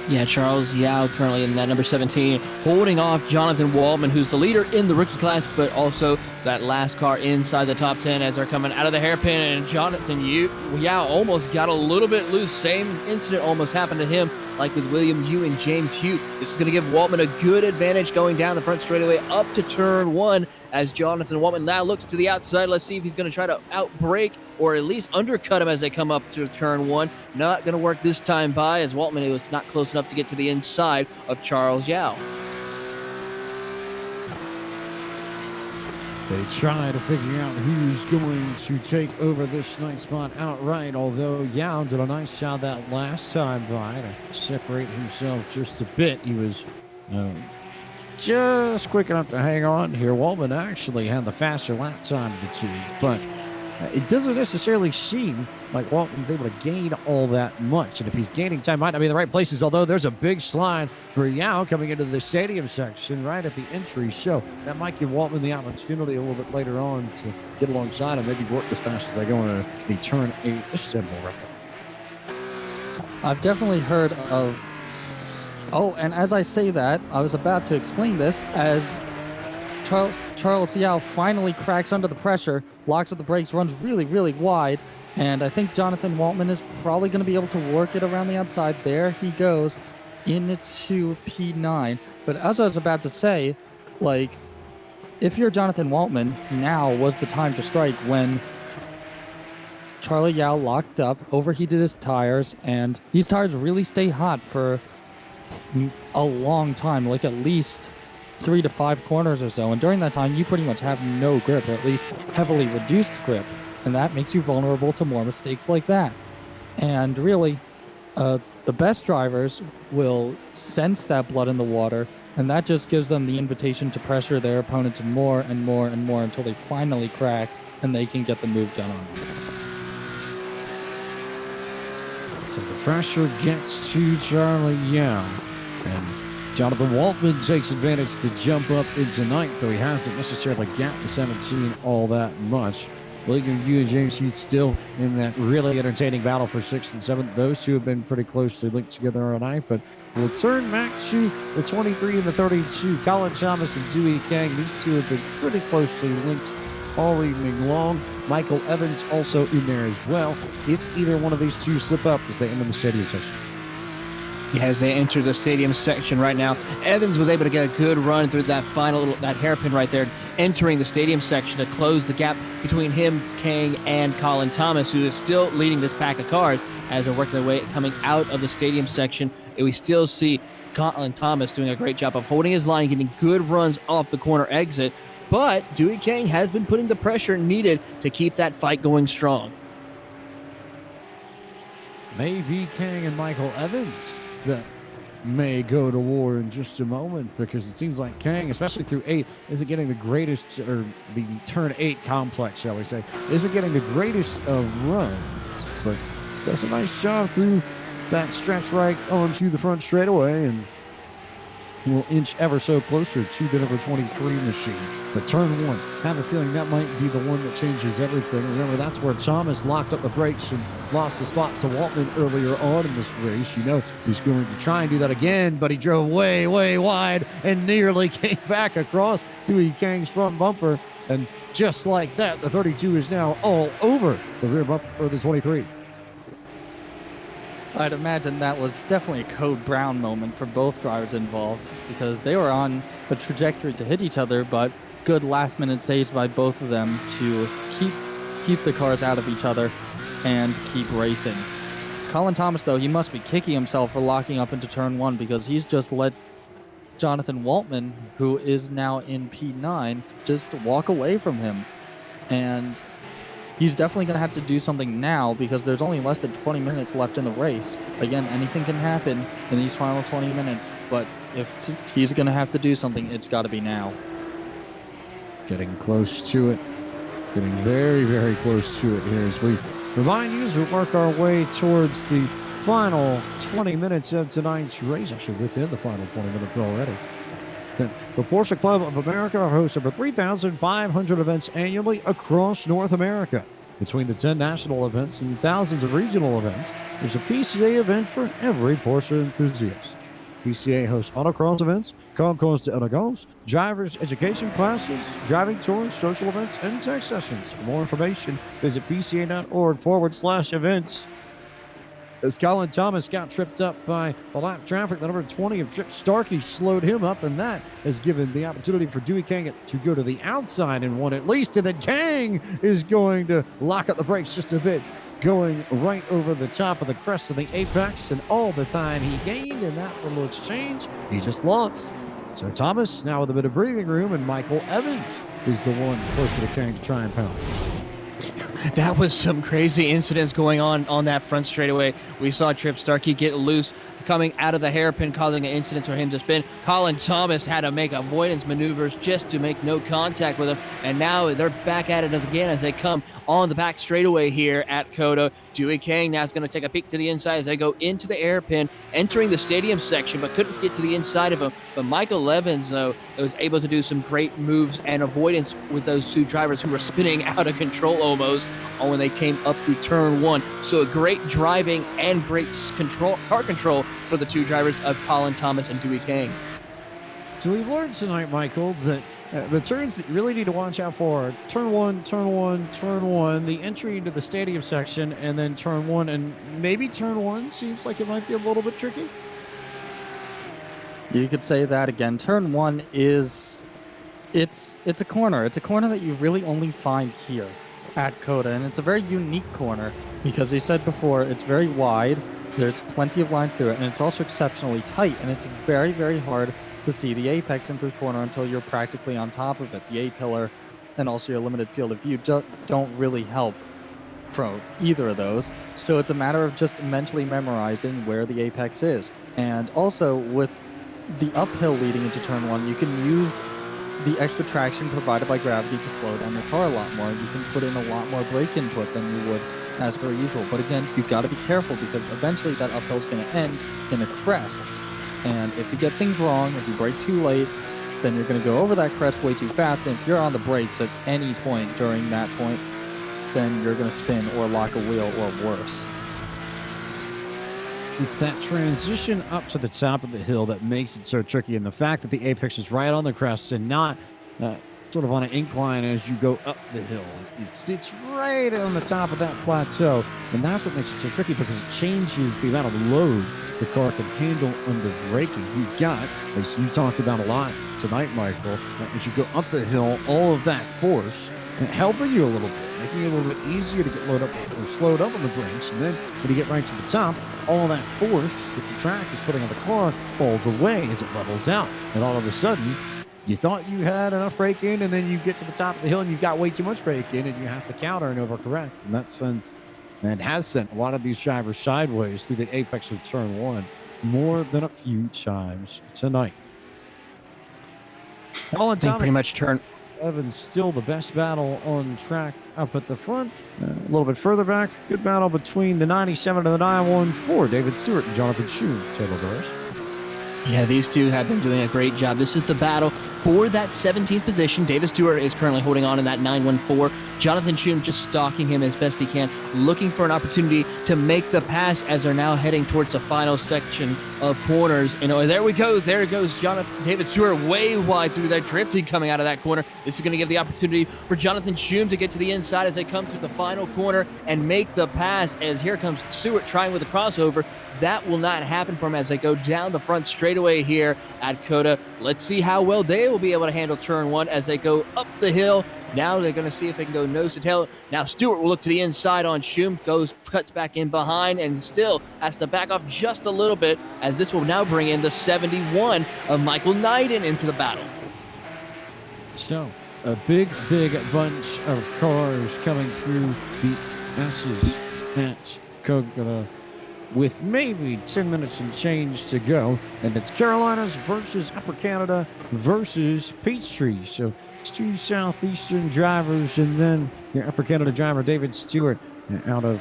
Yeah, Charles Yao currently in that number 17, holding off Jonathan Waldman, who's the leader in the rookie class, but also that last car inside the top 10 as they're coming out of the hairpin. And Jonathan Yao almost got a little bit loose. Same incident almost happened to him, like with William Yu and James Hugh. This is going to give Waldman a good advantage going down the front straightaway up to turn 1 as Jonathan Waldman now looks to the outside. Let's see if he's going to try to outbrake or at least undercut him as they come up to turn 1. Not going to work this time by as Waldman was not close enough to get to the inside of Charles Yao. They try to figure out who's going to take over this night spot outright, although Yao did a nice job that last time by to separate himself just a bit. He was just quick enough to hang on here. Waldman actually had the faster lap time of the two, but it doesn't necessarily seem like Waldman's able to gain all that much. And if he's gaining time, might not be in the right places, although there's a big slide for Yao coming into the stadium section right at the entry. So that might give Waldman the opportunity a little bit later on to get alongside and maybe work as fast as they go into the turn 8 assembly record. I've definitely heard of... Oh, and as I say that, I was about to explain this as Charles Yao finally cracks under the pressure, locks up the brakes, runs really, really wide, and I think Jonathan Waldman is probably going to be able to work it around the outside. There he goes into P9. But as I was about to say, like, if you're Jonathan Waldman, now was the time to strike when Charlie Yao locked up, overheated his tires, and these tires really stay hot for a long time, like at least 3 to 5 corners or so, and during that time you pretty much have no grip, or at least heavily reduced grip, and that makes you vulnerable to more mistakes like that. And really, the best drivers will sense that blood in the water, and that just gives them the invitation to pressure their opponents more and more and more until they finally crack and they can get the move done on them. So the pressure gets to Charlie Yao, and Jonathan Waldman takes advantage to jump up into ninth, though he hasn't necessarily gapped the 17 all that much. William Yu and James Heath still in that really entertaining battle for 6th and 7th. Those two have been pretty closely linked together all night, but we'll turn back to the 23 and the 32. Colin Thomas and Dewey Kang, these two have been pretty closely linked all evening long. Michael Evans also in there as well. If either one of these two slip up as they enter the stadium section. As they enter the stadium section right now, Evans was able to get a good run through that that hairpin right there, entering the stadium section to close the gap between him, Kang, and Colin Thomas, who is still leading this pack of cars as they're working their way coming out of the stadium section. And we still see Colin Thomas doing a great job of holding his line, getting good runs off the corner exit, but Dewey Kang has been putting the pressure needed to keep that fight going strong. Maybe Kang and Michael Evans that may go to war in just a moment, because it seems like Kang, especially through 8, isn't getting the greatest, or the turn 8 complex, shall we say, isn't getting the greatest of runs, but does a nice job through that stretch right onto the front straightaway, and will inch ever so closer to the number 23 machine. But turn 1, have a feeling that might be the one that changes everything. Remember, that's where Thomas locked up the brakes and lost the spot to Waldman earlier on in this race. You know he's going to try and do that again, but he drove way, way wide and nearly came back across Dewey Kang's front bumper. And just like that, the 32 is now all over the rear bumper for the 23. I'd imagine that was definitely a Code Brown moment for both drivers involved, because they were on a trajectory to hit each other, but good last-minute saves by both of them to keep the cars out of each other and keep racing. Colin Thomas, though, he must be kicking himself for locking up into turn 1, because he's just let Jonathan Waldman, who is now in P9, just walk away from him. And he's definitely going to have to do something now, because there's only less than 20 minutes left in the race. Again, anything can happen in these final 20 minutes, but if he's going to have to do something, it's got to be now. Getting close to it. Getting very, very close to it here as we remind you as we work our way towards the final 20 minutes of tonight's race. Actually, within the final 20 minutes already. that the Porsche Club of America hosts over 3,500 events annually across North America. Between the 10 national events and thousands of regional events, there's a PCA event for every Porsche enthusiast. PCA hosts autocross events, concours d'elegance, drivers' education classes, driving tours, social events, and tech sessions. For more information, visit pca.org/events. As Colin Thomas got tripped up by the lap traffic, the number 20 of Trip Starkey slowed him up, and that has given the opportunity for Dewey Kang to go to the outside and one at least, and then Kang is going to lock up the brakes just a bit, going right over the top of the crest of the apex, and all the time he gained in that little exchange, he just lost. So Thomas now with a bit of breathing room, and Michael Evans is the one closer to Kang to try and pounce. That was some crazy incidents going on that front straightaway. We saw Trip Starkey get loose coming out of the hairpin, causing an incident for him to spin. Colin Thomas had to make avoidance maneuvers just to make no contact with him, and now they're back at it again as they come on the back straightaway here at COTA. Dewey Kang now is going to take a peek to the inside as they go into the hairpin, entering the stadium section, but couldn't get to the inside of him. But Michael Evans, though, was able to do some great moves and avoidance with those two drivers who were spinning out of control almost when they came up through turn one. So a great driving and great car control for the two drivers of Colin Thomas and Dewey Kang. So we've learned tonight, Michael, that the turns that you really need to watch out for are turn one, the entry into the stadium section, and then turn one. And maybe turn one seems like it might be a little bit tricky. You could say that again. Turn one is, it's a corner. It's a corner that you really only find here at COTA, and it's a very unique corner because they said before it's very wide. There's plenty of lines through it, and it's also exceptionally tight, and it's very, very hard to see the apex into the corner until you're practically on top of it. The A-pillar and also your limited field of view don't really help from either of those. So it's a matter of just mentally memorizing where the apex is. And also with the uphill leading into turn one, you can use the extra traction provided by gravity to slow down your car a lot more. You can put in a lot more brake input than you would as per usual. But again, you've got to be careful because eventually that uphill is going to end in a crest. And if you get things wrong, if you brake too late, then you're going to go over that crest way too fast. And if you're on the brakes at any point during that point, then you're going to spin or lock a wheel or worse. It's that transition up to the top of the hill that makes it so tricky. And the fact that the apex is right on the crest and not sort of on an incline as you go up the hill. It's right on the top of that plateau. And that's what makes it so tricky because it changes the amount of load the car can handle under braking. You've got, as you talked about a lot tonight, Michael, as you go up the hill, all of that force helping you a little bit, making it a little bit easier to get loaded up or slowed up on the brakes. And then when you get right to the top, all that force that the track is putting on the car falls away as it levels out. And all of a sudden, you thought you had enough brake in, and then you get to the top of the hill and you've got way too much brake in, and you have to counter and overcorrect. And that sends and has sent a lot of these drivers sideways through the apex of turn one more than a few times tonight. I think pretty much turn Evans still the best battle on track up at the front. A little bit further back, good battle between the 97 and the 914, David Stewart and Jonathan Shue, table doors. Yeah, these two have been doing a great job. This is the battle for that 17th position. David Stewart is currently holding on in that 914. Jonathan Shue just stalking him as best he can, looking for an opportunity to make the pass as they're now heading towards the final section of corners. And there we go. There goes David Stewart way wide through that drifting coming out of that corner. This is going to give the opportunity for Jonathan Shue to get to the inside as they come to the final corner and make the pass. As here comes Stewart trying with a crossover. That will not happen for him as they go down the front straightaway here at COTA. Let's see how well they will be able to handle turn one as they go up the hill. Now they're going to see if they can go nose to tail. Now Stewart will look to the inside on Shum, cuts back in behind, and still has to back off just a little bit as this will now bring in the 71 of Michael Knighton into the battle. So a big bunch of cars coming through the S's at COTA with maybe 10 minutes and change to go. And it's Carolinas versus Upper Canada versus Peachtree. So it's two Southeastern drivers, and then your Upper Canada driver, David Stewart, out of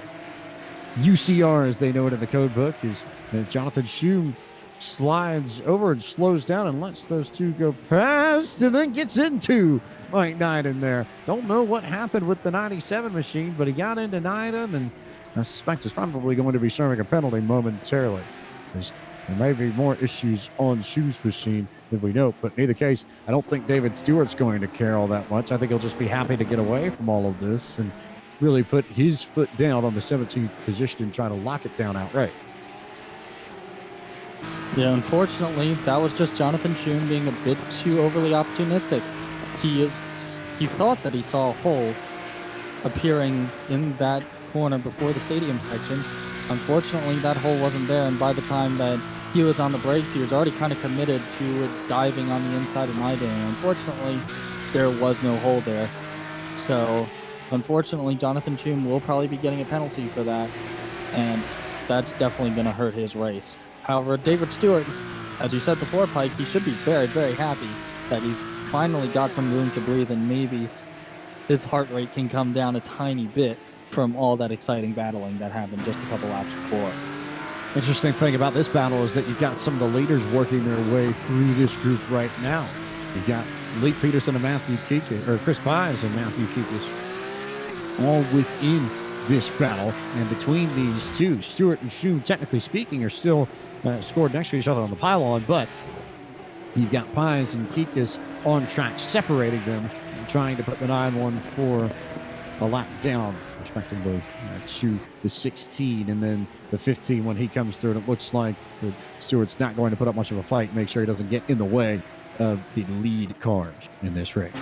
UCR, as they know it in the code book, is Jonathan Shue slides over and slows down and lets those two go past and then gets into Mike Knighton there. Don't know what happened with the 97 machine, but he got into Knighton, and I suspect is probably going to be serving a penalty momentarily. There may be more issues on Shoes machine than we know, but in either case, I don't think David Stewart's going to care all that much. I think he'll just be happy to get away from all of this and really put his foot down on the 17th position and try to lock it down outright. Yeah, unfortunately, that was just Jonathan Schoon being a bit too overly opportunistic. He thought that he saw a hole appearing in that corner before the stadium section. Unfortunately, that hole wasn't there, and by the time that he was on the brakes, he was already kind of committed to diving on the inside of Knighton, and unfortunately, there was no hole there. So, unfortunately, Jonathan Schoon will probably be getting a penalty for that, and that's definitely going to hurt his race. However, David Stewart, as you said before, Pike, he should be very, very happy that he's finally got some room to breathe, and maybe his heart rate can come down a tiny bit from all that exciting battling that happened just a couple laps before. Interesting thing about this battle is that you've got some of the leaders working their way through this group right now. You've got Lee Peterson and Matthew Kikis, or Chris Pies and Matthew Kikis, all within this battle. And between these two, Stewart and Schoon, technically speaking, are still scored next to each other on the pylon, but you've got Pies and Kikis on track, separating them and trying to put the 9-1-4 a lap down, respectively, to the 16 and then the 15 when he comes through. And it looks like the Stewart's not going to put up much of a fight, make sure he doesn't get in the way of the lead cars in this race.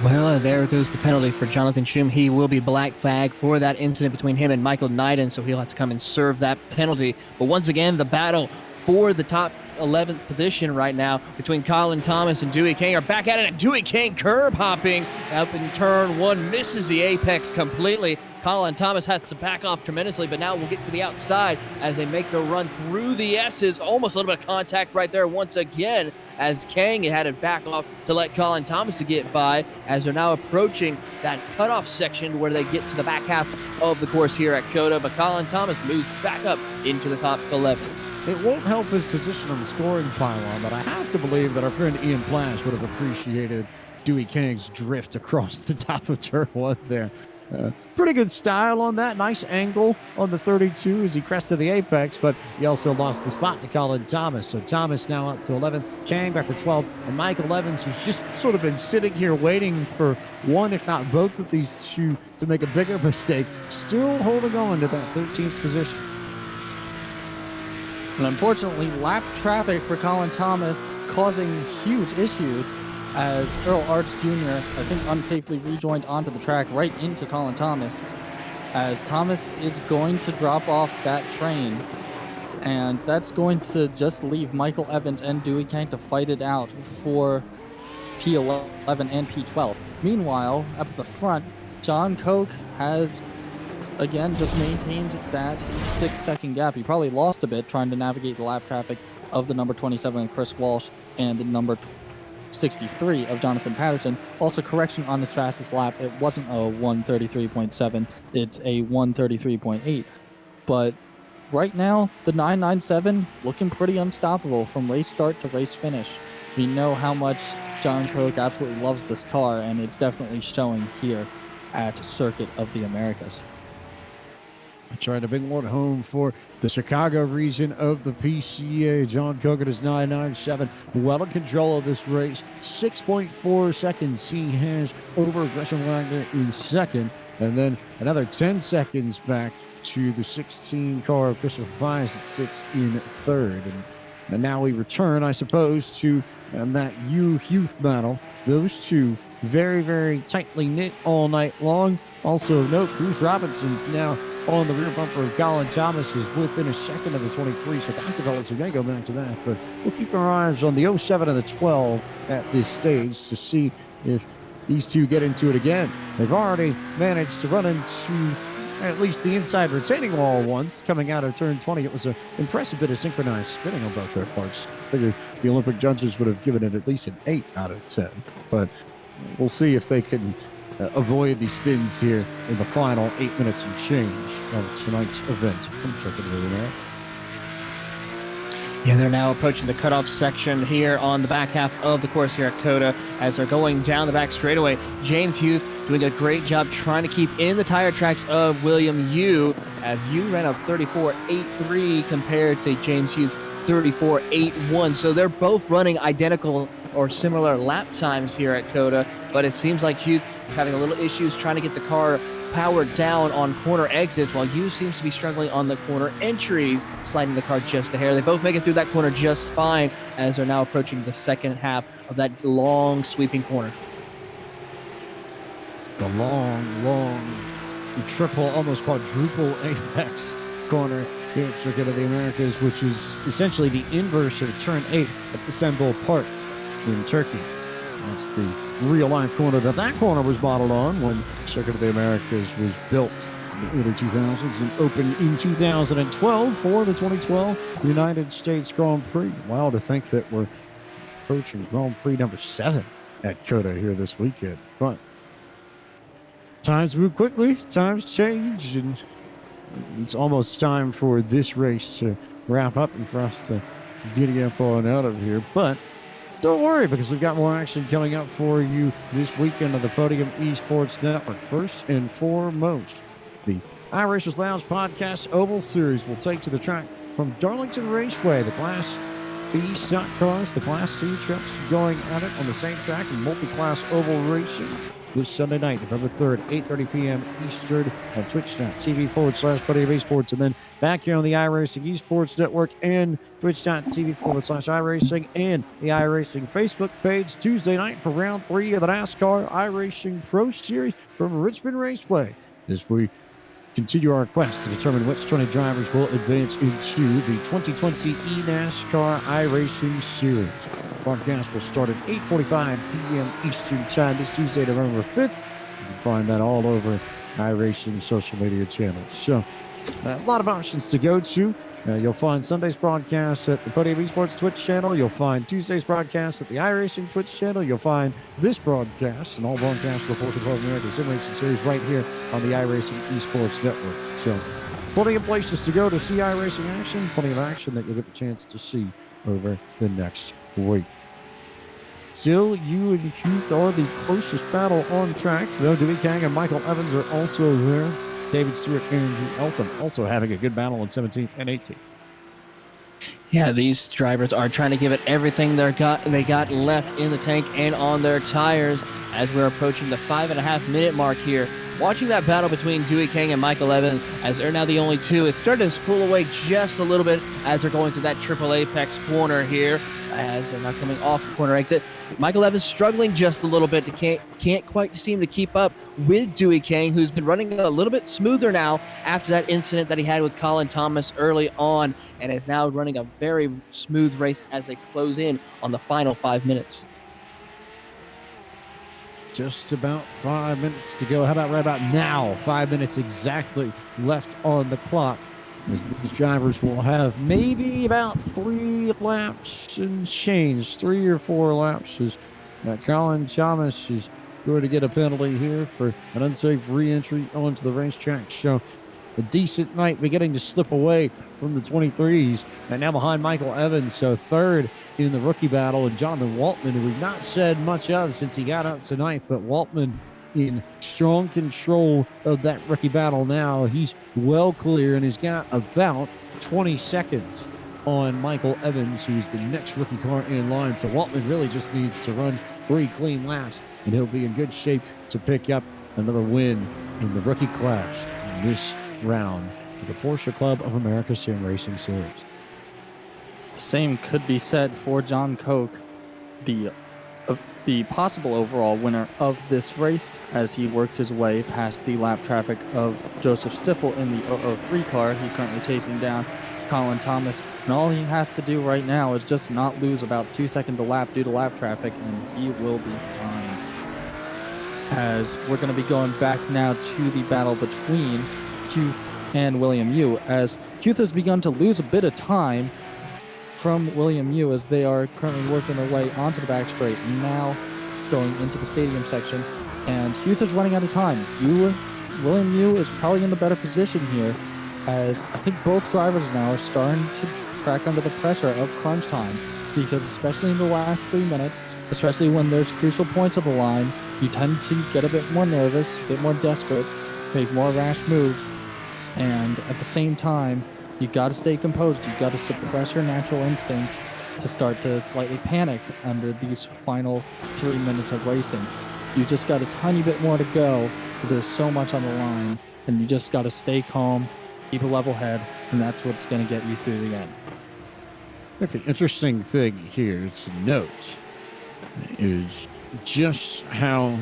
Well, there goes the penalty for Jonathan Schoon. He will be black flagged for that incident between him and Michael Knighton, so he'll have to come and serve that penalty. But once again, the battle for the top 11th position right now between Colin Thomas and Dewey King are back at it, and Dewey King curb hopping up in turn one, misses the apex completely. Colin Thomas has to back off tremendously, but now we'll get to the outside as they make the run through the S's. Almost a little bit of contact right there once again as Kang had to back off to let Colin Thomas to get by as they're now approaching that cutoff section where they get to the back half of the course here at COTA, but Colin Thomas moves back up into the top 11. It won't help his position on the scoring pylon, but I have to believe that our friend Ian Plash would have appreciated Dewey Kang's drift across the top of turn one there. Pretty good style on that. Nice angle on the 32 as he crested the apex, but he also lost the spot to Colin Thomas. So Thomas now up to 11, Kang back to 12, and Michael Evans, who's just sort of been sitting here waiting for one, if not both of these two to make a bigger mistake, still holding on to that 13th position. And unfortunately, lap traffic for Colin Thomas causing huge issues as Earl Arts Jr., I think, unsafely rejoined onto the track right into Colin Thomas, as Thomas is going to drop off that train, and that's going to just leave Michael Evans and Dewey Kang to fight it out for P11 and P12. Meanwhile, up at the front, John Koch has again just maintained that 6-second gap. He probably lost a bit trying to navigate the lap traffic of the number 27 Chris Walsh and the number 63 of Jonathan Patterson. Also, correction on his fastest lap, it wasn't a 1:33.7, it's a 1:33.8. But right now, the 997 looking pretty unstoppable from race start to race finish. We know how much John Koch absolutely loves this car, and it's definitely showing here at Circuit of the Americas. That's right, a big one home for the Chicago region of the PCA. John Koch at his 997, well in control of this race. 6.4 seconds he has over Gresham Wagner in second, and then another 10 seconds back to the 16 car of Christopher Pies that sits in third. And now we return, I suppose, to that youth battle. Those two very, very tightly knit all night long. Also of note, Bruce Robinson's now on the rear bumper of Colin Thomas, is within a second of the 23, so Dr. Bellis, we're going to go back to that, but we'll keep our eyes on the 07 and the 12 at this stage to see if these two get into it again. They've already managed to run into at least the inside retaining wall once coming out of turn 20. It was an impressive bit of synchronized spinning on both their parts. I figured the Olympic judges would have given it at least an 8 out of 10, but we'll see if they can avoid these spins here in the final 8 minutes and change of tonight's event from Circuit of the Americas. Yeah, they're now approaching the cutoff section here on the back half of the course here at COTA as they're going down the back straightaway. James Hughes doing a great job trying to keep in the tire tracks of William Yu as Yu ran up 34.83 compared to James Hughes 34.81. So they're both running identical or similar lap times here at COTA, but it seems like Hughes is having a little issues trying to get the car powered down on corner exits, while Yu seems to be struggling on the corner entries, sliding the car just a hair. They both make it through that corner just fine as they're now approaching the second half of that long sweeping corner. The long, triple, almost quadruple apex corner here at Circuit of the Americas, which is essentially the inverse of Turn 8 at Istanbul Park in Turkey. That's the real-life corner that corner was modeled on when Circuit of the Americas was built in the early 2000s and opened in 2012 for the 2012 United States Grand Prix. Wow, to think that we're approaching Grand Prix number 7 at COTA here this weekend. But times move quickly, times change, and it's almost time for this race to wrap up and for us to giddy up on out of here. But don't worry, because we've got more action coming up for you this weekend on the Podium Esports Network. First and foremost, the iRacers Lounge Podcast Oval Series will take to the track from Darlington Raceway. The Class B stock cars, the Class C trucks going at it on the same track in multi-class oval racing this Sunday night, November 3rd, 8:30 p.m. Eastern on twitch.tv/Podium Esports, and then back here on the iRacing Esports Network and twitch.tv/iRacing and the iRacing Facebook page Tuesday night for round 3 of the NASCAR iRacing Pro Series from Richmond Raceway as we continue our quest to determine which 20 drivers will advance into the 2020 eNASCAR iRacing Series. Broadcast will start at 8:45 p.m. Eastern Time this Tuesday, November 5th. You can find that all over iRacing social media channels. So, a lot of options to go to. You'll find Sunday's broadcast at the Podium Esports Twitch channel. You'll find Tuesday's broadcast at the iRacing Twitch channel. You'll find this broadcast and all broadcasts of the Porsche Club America Sim Racing Series right here on the iRacing Esports Network. So, plenty of places to go to see iRacing action. Plenty of action that you'll get the chance to see over the next week. Still, you and Hughes are the closest battle on track, though Dewey Kang and Michael Evans are also there. David Stewart and Elson also having a good battle on 17th and 18th. Yeah, these drivers are trying to give it everything they got left in the tank and on their tires as we're approaching the 5.5-minute mark here. Watching that battle between Dewey Kang and Michael Evans as they're now the only two. It's starting to pull away just a little bit as they're going through that triple apex corner here as they're not coming off the corner exit. Michael Evans struggling just a little bit. Can't quite seem to keep up with Dewey Kang, who's been running a little bit smoother now after that incident that he had with Colin Thomas early on, and is now running a very smooth race as they close in on the final 5 minutes. Just about 5 minutes to go. How about right about now? 5 minutes exactly left on the clock. As these drivers will have maybe about 3 laps and change, 3 or 4 laps. As Colin Thomas is going to get a penalty here for an unsafe re-entry onto the racetrack. So a decent night beginning to slip away from the 23s. And now behind Michael Evans, so third in the rookie battle, and Jonathan Waltman, who we've not said much of since he got up to ninth, but Waltman in strong control of that rookie battle now. He's well clear, and he's got about 20 seconds on Michael Evans, who's the next rookie car in line. So Waltman really just needs to run 3 clean laps, and he'll be in good shape to pick up another win in the rookie class in this round of the Porsche Club of America Sim Racing Series. The same could be said for John Koch, the possible overall winner of this race, as he works his way past the lap traffic of Joseph Stiffel in the 003 car. He's currently chasing down Colin Thomas, and all he has to do right now is just not lose about 2 seconds a lap due to lap traffic, and he will be fine. As we're going to be going back now to the battle between Huth and William Yu, as Huth has begun to lose a bit of time from William Yu as they are currently working their way onto the back straight, now going into the stadium section, and Huth is running out of time. William Yu is probably in the better position here, as I think both drivers now are starting to crack under the pressure of crunch time, because especially in the last 3 minutes, especially when there's crucial points of the line, you tend to get a bit more nervous, a bit more desperate, make more rash moves, and at the same time, you got to stay composed. You got to suppress your natural instinct to start to slightly panic under these final 3 minutes of racing. You just got a tiny bit more to go. There's so much on the line, and you just got to stay calm, keep a level head, and that's what's going to get you through the end. I think the interesting thing here to note is just how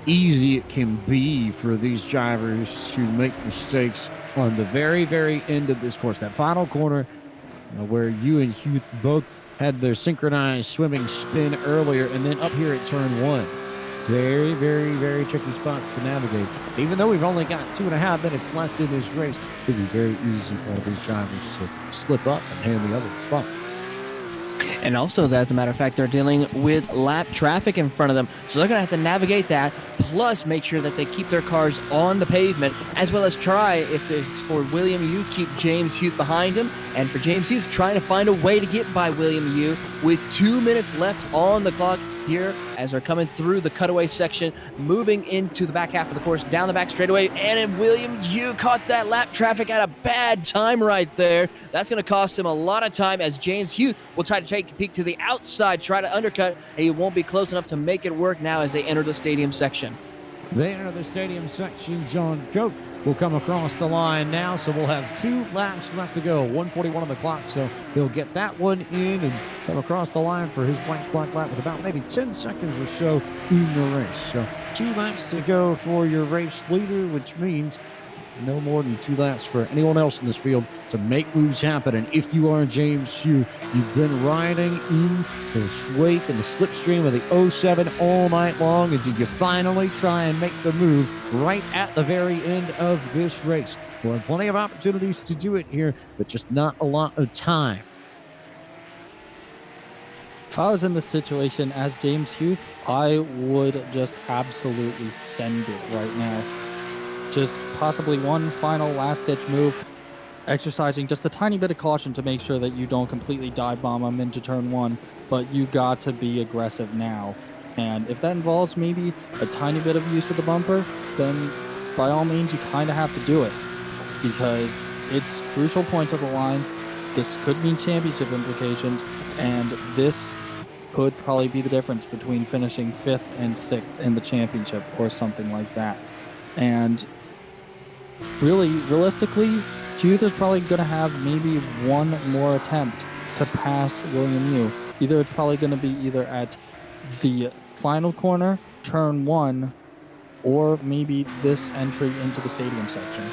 easy it can be for these drivers to make mistakes on the very, very end of this course. That final corner where you and Hugh both had their synchronized swimming spin earlier, and then up here at turn 1. Very, very, very tricky spots to navigate. Even though we've only got 2.5 minutes left in this race, it'd be very easy for these drivers to slip up and hand the other spot. And also, as a matter of fact, they're dealing with lap traffic in front of them. So they're going to have to navigate that, plus make sure that they keep their cars on the pavement, as well as try, if it's for William Yu, keep James Hughes behind him. And for James Hughes, trying to find a way to get by William Yu with 2 minutes left on the clock here as they're coming through the cutaway section, moving into the back half of the course, down the back straightaway, and then William Yu caught that lap traffic at a bad time right there. That's going to cost him a lot of time, as James Hughes will try to take a peek to the outside, try to undercut, and he won't be close enough to make it work now as they enter the stadium section. They enter the stadium section. John Coke will come across the line now, so we'll have 2 laps left to go. 1:41 on the clock, so he'll get that one in and come across the line for his blank lap with about maybe 10 seconds or so in the race. So 2 laps to go for your race leader, which means no more than 2 laps for anyone else in this field to make moves happen. And if you are James Hugh, you've been riding in the wake and the slipstream of the 07 all night long, and did you finally try and make the move right at the very end of this race? We'll have plenty of opportunities to do it here, but just not a lot of time. If I was in this situation as James Hughes, I would just absolutely send it right now. Just possibly one final last-ditch move, exercising just a tiny bit of caution to make sure that you don't completely dive bomb them into turn 1, but you got to be aggressive now. And if that involves maybe a tiny bit of use of the bumper, then by all means you kind of have to do it, because it's crucial points of the line. This could mean championship implications, and this could probably be the difference between finishing 5th and 6th in the championship or something like that. And really, realistically, Hughes is probably going to have maybe one more attempt to pass William Yu. Either it's probably going to be either at the final corner, turn 1, or maybe this entry into the stadium section.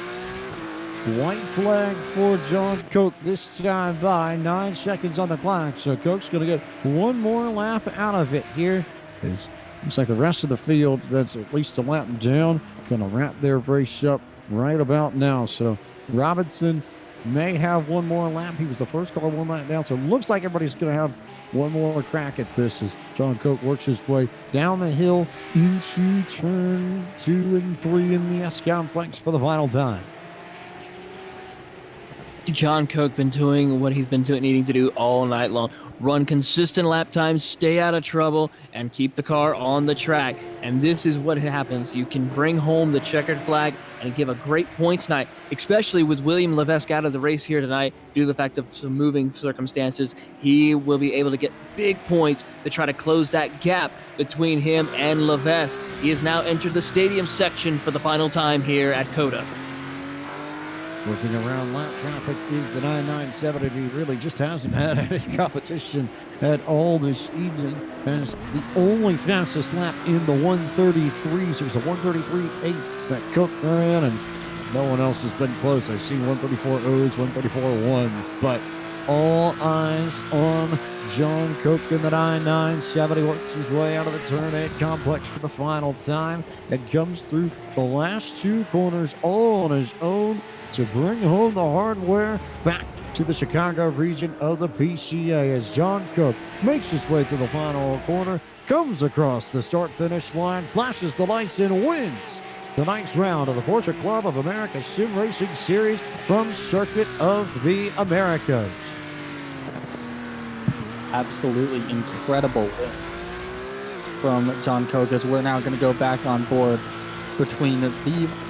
White flag for John Coke this time by 9 seconds on the clock. So Coke's going to get one more lap out of it here. Looks like the rest of the field that's at least a lap down going to wrap their race up right about now. So Robinson may have one more lap. He was the first car 1 lap down. So it looks like everybody's going to have one more crack at this as John Coke works his way down the hill into turn 2 and 3 in the S complex for the final time. John Coke been doing what he's been needing to do all night long. Run consistent lap times, stay out of trouble, and keep the car on the track. And this is what happens. You can bring home the checkered flag and give a great points night, especially with William Levesque out of the race here tonight due to the fact of some moving circumstances. He will be able to get big points to try to close that gap between him and Levesque. He has now entered the stadium section for the final time here at COTA. Working around lap traffic is the 997, and he really just hasn't had any competition at all this evening, as the only fastest lap in the 133s. There's a 133.8 that Cook ran, and no one else has been close. I've seen 134.0s, 134.1s, but all eyes on John Cook in the 997. He works his way out of the turn 8 complex for the final time and comes through the last 2 corners all on his own to bring home the hardware back to the Chicago region of the PCA, as John Cook makes his way to the final corner, comes across the start-finish line, flashes the lights, and wins the 9th round of the Porsche Club of America Sim Racing Series from Circuit of the Americas. absolutely incredible win from John Koch, as we're now going to go back on board between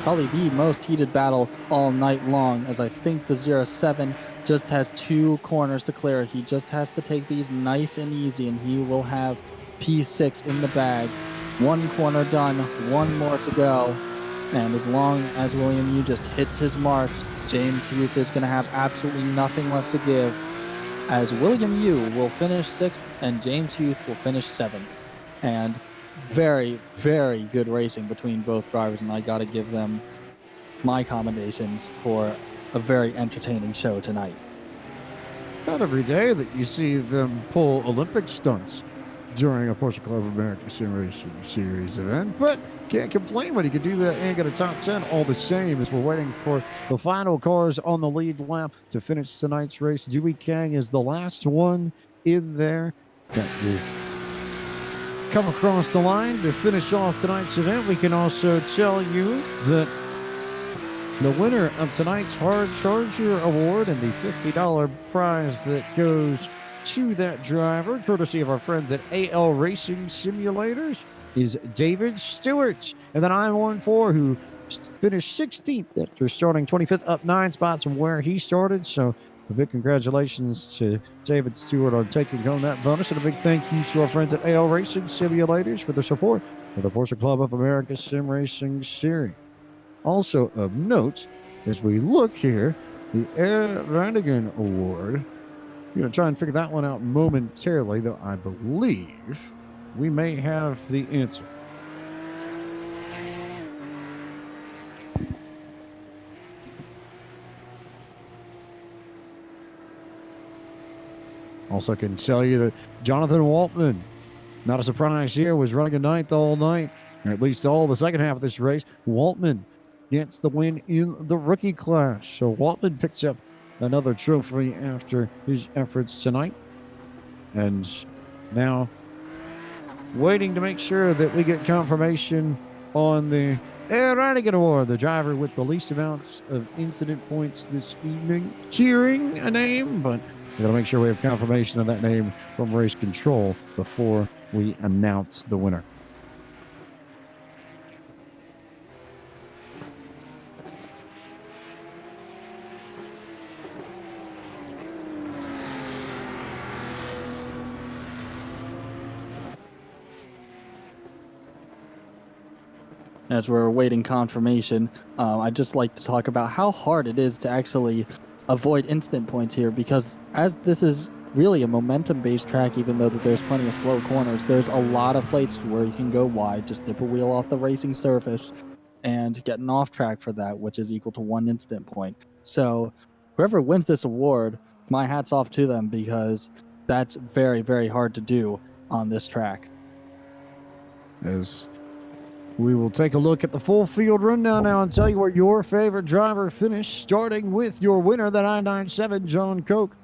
probably the most heated battle all night long, as I think the 07 just has 2 corners to clear. He just has to take these nice and easy, and he will have P6 in the bag. 1 corner done, 1 more to go. And as long as William Yu just hits his marks, James Youth is going to have absolutely nothing left to give, as William Yu will finish 6th and James Youth will finish 7th. And very, very good racing between both drivers, and I got to give them my commendations for a very entertaining show tonight. Not every day that you see them pull Olympic stunts during a Porsche Club of America Sim Racing Series event, but can't complain when you can do that and get a top 10 all the same, as we're waiting for the final cars on the lead lap to finish tonight's race. Dewey Kang is the last one in there that will come across the line to finish off tonight's event. We can also tell you that the winner of tonight's Hard Charger Award and the $50 prize that goes to that driver, courtesy of our friends at iRacing Simulators, is David Stewart. And then I'm 1-4, who finished 16th after starting 25th, up 9 spots from where he started. So a big congratulations to David Stewart on taking home that bonus, and a big thank you to our friends at iRacing Simulators for their support of the Porsche Club of America Sim Racing Series. Also of note, as we look here, the Air Randigan Award, we're going to try and figure that one out momentarily, though I believe we may have the answer. Also can tell you that Jonathan Waltman, not a surprise here, was running a 9th all night, or at least all the second half of this race. Waltman gets the win in the rookie class. So Waltman picks up another trophy after his efforts tonight. And now waiting to make sure that we get confirmation on the Air Randigan Award, the driver with the least amounts of incident points this evening. Cheering a name, but we gotta make sure we have confirmation of that name from race control before we announce the winner. As we're awaiting confirmation, I'd just like to talk about how hard it is to actually avoid instant points here, because as this is really a momentum-based track, even though that there's plenty of slow corners, there's a lot of places where you can go wide, just dip a wheel off the racing surface and get an off track for that, which is equal to 1 instant point. So whoever wins this award, my hat's off to them, because that's very, very hard to do on this track. As we will take a look at the full field rundown now and tell you where your favorite driver finished, starting with your winner, that I-97, John Koch,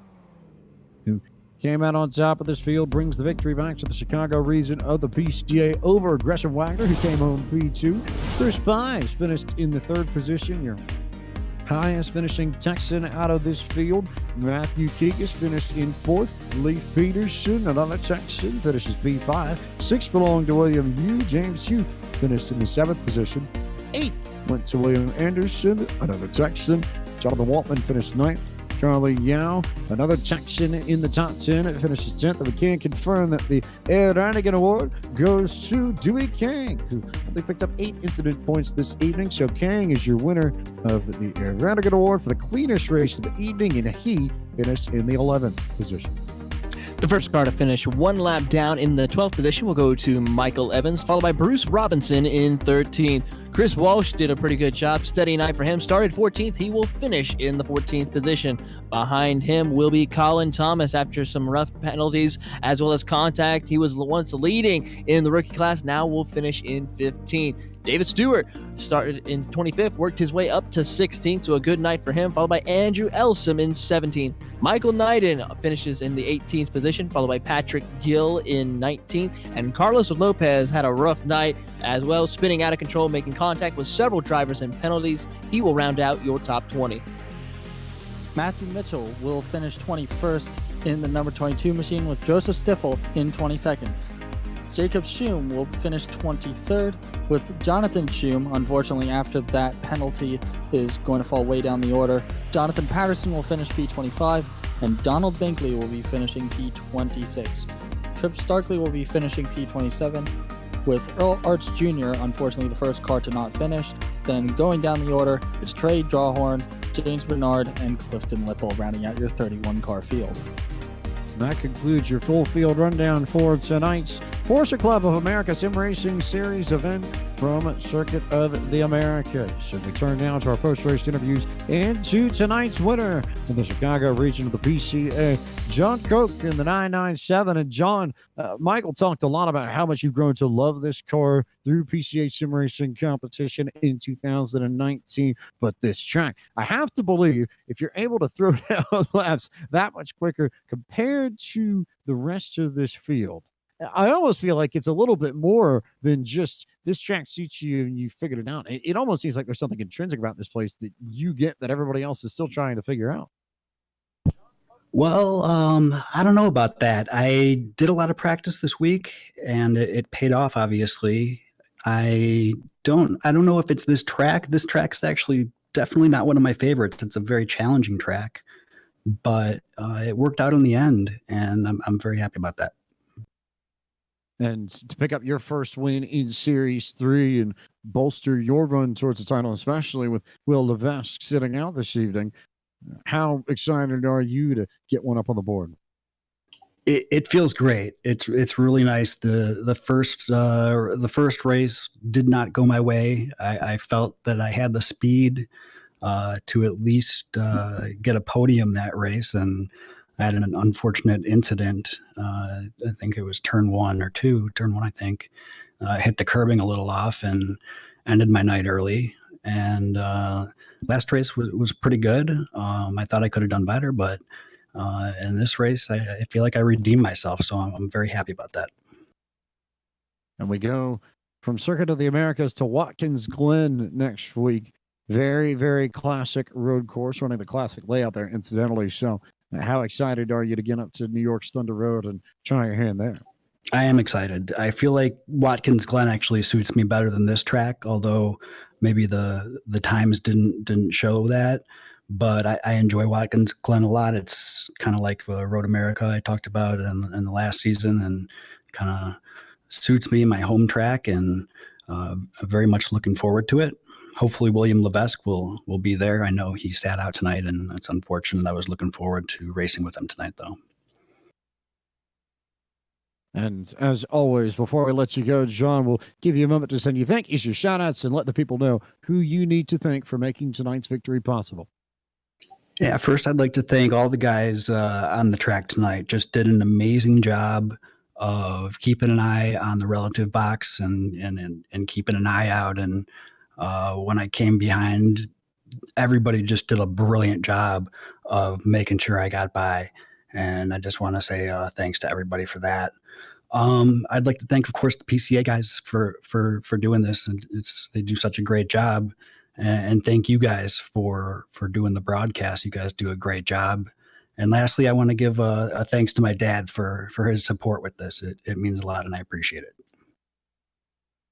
who came out on top of this field, brings the victory back to the Chicago region of the PCA over Gresham Wagner, who came home P2. Chris Pies finished in the 3rd position, your highest finishing Texan out of this field. Matthew Kikas finished in 4th. Leif Peterson, another Texan, finishes P5. 6th belonged to William Yu. James Hugh finished in the 7th position. 8th went to William Anderson, another Texan. Jonathan Waltman finished 9th. Charlie Yao, another Texan in the top 10. It finishes 10th. And we can confirm that the Air Randigan Award goes to Dewey Kang, who only picked up 8 incident points this evening. So Kang is your winner of the Air Randigan Award for the cleanest race of the evening, and he finished in the 11th position. The first car to finish 1 lap down in the 12th position will go to Michael Evans, followed by Bruce Robinson in 13th. Chris Walsh did a pretty good job. Steady night for him. Started 14th. He will finish in the 14th position. Behind him will be Colin Thomas after some rough penalties as well as contact. He was once leading in the rookie class. Now will finish in 15th. David Stewart started in 25th, worked his way up to 16th, so a good night for him, followed by Andrew Elsom in 17th. Michael Knighton finishes in the 18th position, followed by Patrick Gill in 19th, and Carlos Lopez had a rough night as well, spinning out of control, making contact with several drivers and penalties. He will round out your top 20. Matthew Mitchell will finish 21st in the number 22 machine with Joseph Stiffel in 22nd. Jacob Schum will finish 23rd, with Jonathan Schum, unfortunately, after that penalty, is going to fall way down the order. Jonathan Patterson will finish P25, and Donald Binkley will be finishing P26. Trip Starkley will be finishing P27, with Earl Arts Jr., unfortunately, the first car to not finish. Then going down the order is Trey Drawhorn, James Bernard, and Clifton Lipple, rounding out your 31-car field. That concludes your full field rundown for tonight's Porsche Club of America Sim Racing Series event from Circuit of the Americas. So we turn now to our post-race interviews and to tonight's winner in the Chicago region of the PCA, John Koch in the 997. And John, Michael talked a lot about how much you've grown to love this car through PCA Sim Racing competition in 2019. But this track, I have to believe, if you're able to throw down laps that much quicker compared to the rest of this field, I almost feel like it's a little bit more than just this track suits you and you figured it out. It almost seems like there's something intrinsic about this place that you get that everybody else is still trying to figure out. Well, I don't know about that. I did a lot of practice this week, and it paid off. Obviously, I don't know if it's this track. This track's actually definitely not one of my favorites. It's a very challenging track, but it worked out in the end, and I'm very happy about that. And to pick up your first win in Series 3 and bolster your run towards the title, especially with Will Levesque sitting out this evening, how excited are you to get one up on the board? It feels great. It's really nice. The first race did not go my way. I felt that I had the speed to at least get a podium that race, and I had an unfortunate incident. I think it was turn one, I think. Hit the curbing a little off and ended my night early. And last race was pretty good. I thought I could have done better, but in this race, I feel like I redeemed myself. So I'm very happy about that. And we go from Circuit of the Americas to Watkins Glen next week. Very, very classic road course, running the classic layout there, incidentally. So how excited are you to get up to New York's Thunder Road and try your hand there? I am excited. I feel like Watkins Glen actually suits me better than this track, although maybe the times didn't show that. But I enjoy Watkins Glen a lot. It's kind of like Road America I talked about in the last season, and kind of suits me, my home track, and very much looking forward to it. Hopefully William Levesque will be there. I know he sat out tonight, and it's unfortunate. I was looking forward to racing with him tonight, though. And as always, before we let you go, John, we'll give you a moment to send you thank yous, your shout outs, and let the people know who you need to thank for making tonight's victory possible. Yeah, first I'd like to thank all the guys on the track tonight. Just did an amazing job of keeping an eye on the relative box and keeping an eye out. And when I came behind, everybody just did a brilliant job of making sure I got by. And I just want to say thanks to everybody for that. I'd like to thank, of course, the PCA guys for doing this. And they do such a great job. And thank you guys for doing the broadcast. You guys do a great job. And lastly, I want to give a thanks to my dad for his support with this. It means a lot, and I appreciate it.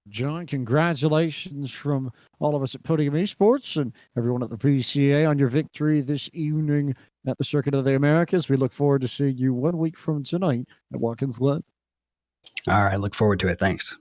John, congratulations from all of us at Podium Esports and everyone at the PCA on your victory this evening at the Circuit of the Americas. We look forward to seeing you 1 week from tonight at Watkins Glen. All right, look forward to it. Thanks.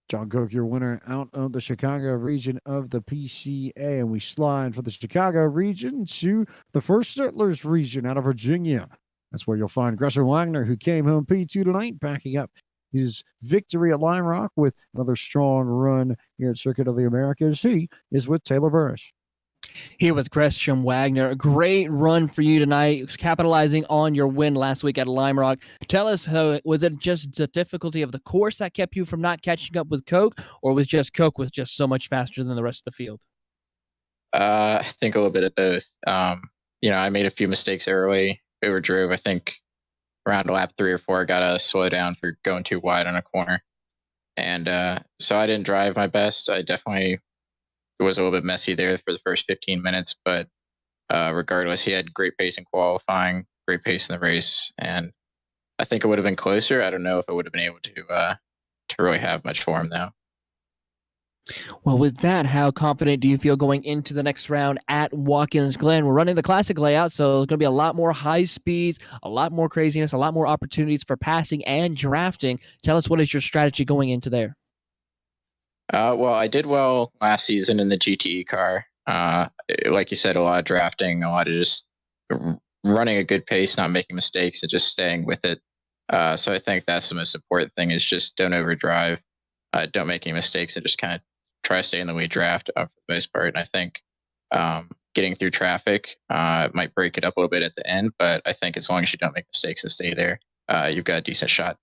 John Koch, your winner out of the Chicago region of the PCA. And we slide for the Chicago region to the First Settlers region out of Virginia. That's where you'll find Gresser Wagner, who came home P2 tonight, backing up his victory at Lime Rock with another strong run here at Circuit of the Americas. He is with Taylor Burris. Here with Gresham Wagner. A great run for you tonight, capitalizing on your win last week at Lime Rock. Tell us, was it just the difficulty of the course that kept you from not catching up with Koch, or was Koch just so much faster than the rest of the field? I think a little bit of both. I made a few mistakes early, overdrove. I think around lap 3 or 4, I got to slow down for going too wide on a corner. And so I didn't drive my best. It was a little bit messy there for the first 15 minutes, but regardless, he had great pace in qualifying, great pace in the race, and I think it would have been closer. I don't know if I would have been able to really have much for him though. Well, with that, how confident do you feel going into the next round at Watkins Glen? We're running the classic layout, so there's going to be a lot more high speeds, a lot more craziness, a lot more opportunities for passing and drafting. Tell us, what is your strategy going into there? Well, I did well last season in the GTE car. Like you said, a lot of drafting, a lot of just running a good pace, not making mistakes, and just staying with it. So I think that's the most important thing: is just don't overdrive, don't make any mistakes, and just kind of try to stay in the lead draft for the most part. And I think getting through traffic might break it up a little bit at the end, but I think as long as you don't make mistakes and stay there, you've got a decent shot.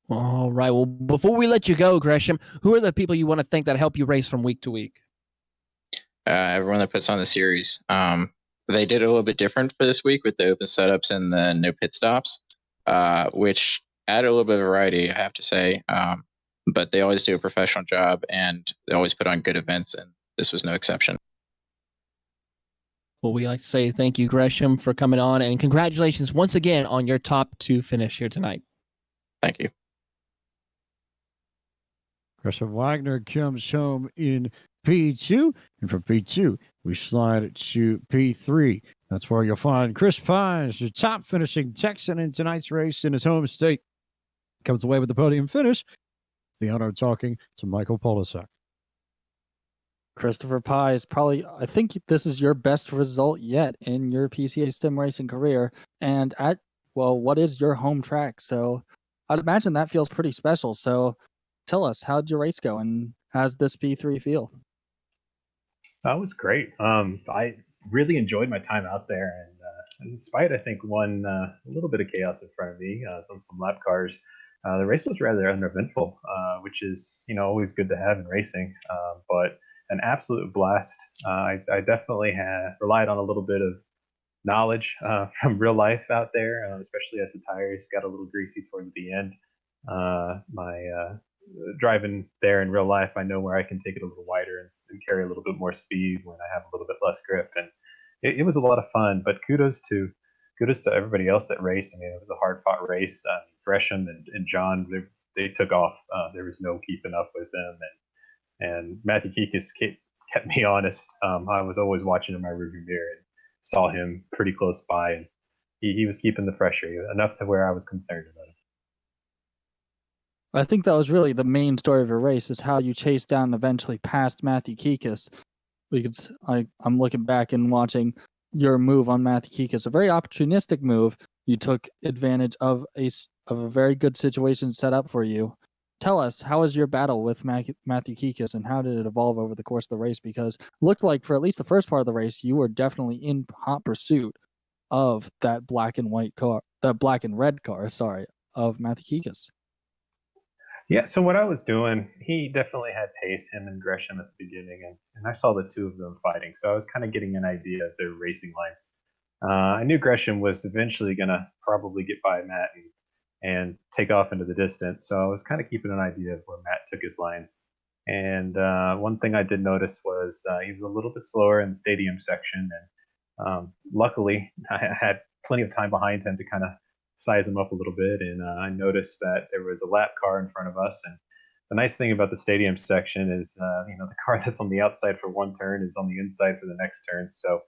All right. Well, before we let you go, Gresham, who are the people you want to thank that help you race from week to week? Everyone that puts on the series. They did a little bit different for this week with the open setups and the no pit stops, which added a little bit of variety, I have to say. But they always do a professional job, and they always put on good events, and this was no exception. Well, we like to say thank you, Gresham, for coming on, and congratulations once again on your top 2 finish here tonight. Thank you. Gresham Wagner comes home in P2, and from P2, we slide to P3. That's where you'll find Chris Pines, the top finishing Texan in tonight's race in his home state. Comes away with the podium finish. It's the honor of talking to Michael Polisek. Christopher Pye probably, I think this is your best result yet in your PCA sim racing career. And what is your home track? So I'd imagine that feels pretty special. So tell us, how'd your race go, and how's this P3 feel? That was great. I really enjoyed my time out there, and despite I think a little bit of chaos in front of me on some lap cars, the race was rather uneventful, which is always good to have in racing. But an absolute blast. I definitely relied on a little bit of knowledge from real life out there, especially as the tires got a little greasy towards the end. My driving there in real life, I know where I can take it a little wider and carry a little bit more speed when I have a little bit less grip, and it was a lot of fun. But kudos to everybody else that raced. I mean, it was a hard fought race. Gresham and John, they took off. There was no keeping up with them, and Matthew Kikas kept me honest. I was always watching in my rearview mirror and saw him pretty close by, and he was keeping the pressure enough to where I was concerned about him. I think that was really the main story of your race, is how you chased down and eventually passed Matthew Kikas. Because I'm looking back and watching your move on Matthew Kikas, a very opportunistic move. You took advantage of a very good situation set up for you. Tell us, how was your battle with Matthew Kikas, and how did it evolve over the course of the race? Because it looked like for at least the first part of the race, you were definitely in hot pursuit of that black and red car, of Matthew Kikas. Yeah, so what I was doing, he definitely had pace, him and Gresham at the beginning, and I saw the two of them fighting, so I was kind of getting an idea of their racing lines. I knew Gresham was eventually going to probably get by Matt and take off into the distance, so I was kind of keeping an idea of where Matt took his lines. And one thing I did notice was he was a little bit slower in the stadium section, and luckily I had plenty of time behind him to kind of size him up a little bit, and I noticed that there was a lap car in front of us. And the nice thing about the stadium section is, the car that's on the outside for one turn is on the inside for the next turn. So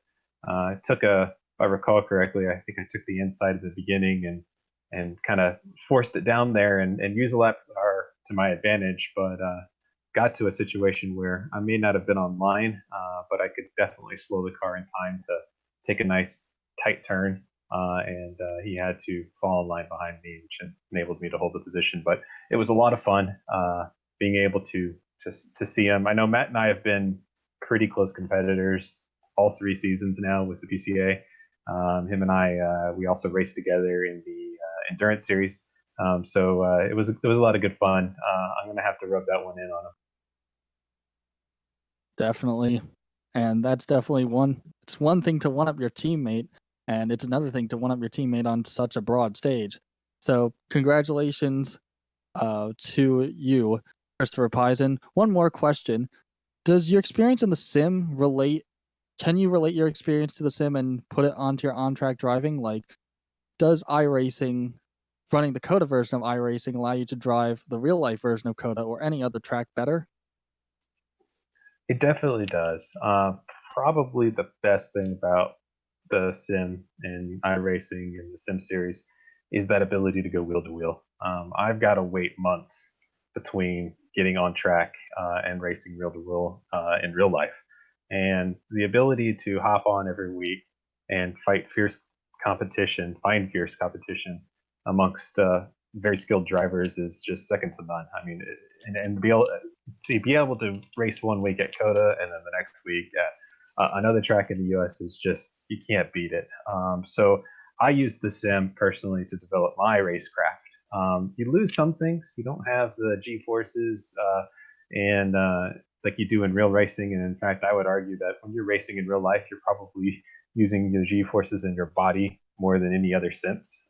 I took if I recall correctly, I think I took the inside at the beginning and kind of forced it down there and used the lap car to my advantage, but got to a situation where I may not have been on line, but I could definitely slow the car in time to take a nice tight turn. And he had to fall in line behind me, which enabled me to hold the position. But it was a lot of fun being able to see him. I know Matt and I have been pretty close competitors all 3 seasons now with the PCA. Him and I, we also raced together in the endurance series. So it was a lot of good fun. I'm going to have to rub that one in on him. Definitely. And that's definitely it's one thing to one up your teammate, and it's another thing to one up your teammate on such a broad stage. So congratulations to you, Christopher Pisen. One more question. Does your experience in the sim relate can you relate your experience to the sim and put it onto your on-track driving? Like, does iRacing, running the Coda version of iRacing, allow you to drive the real-life version of Coda or any other track better? It definitely does. Probably the best thing about the sim and iRacing and the sim series is that ability to go wheel to wheel. I've got to wait months between getting on track and racing wheel to wheel in real life, and the ability to hop on every week and find fierce competition amongst very skilled drivers is just second to none. I mean, and to be able to race one week at Coda and then the next week at another track in the U.S. is just, you can't beat it. So I use the sim personally to develop my racecraft. You lose some things. You don't have the G forces and like you do in real racing. And in fact, I would argue that when you're racing in real life, you're probably using your G forces in your body more than any other sense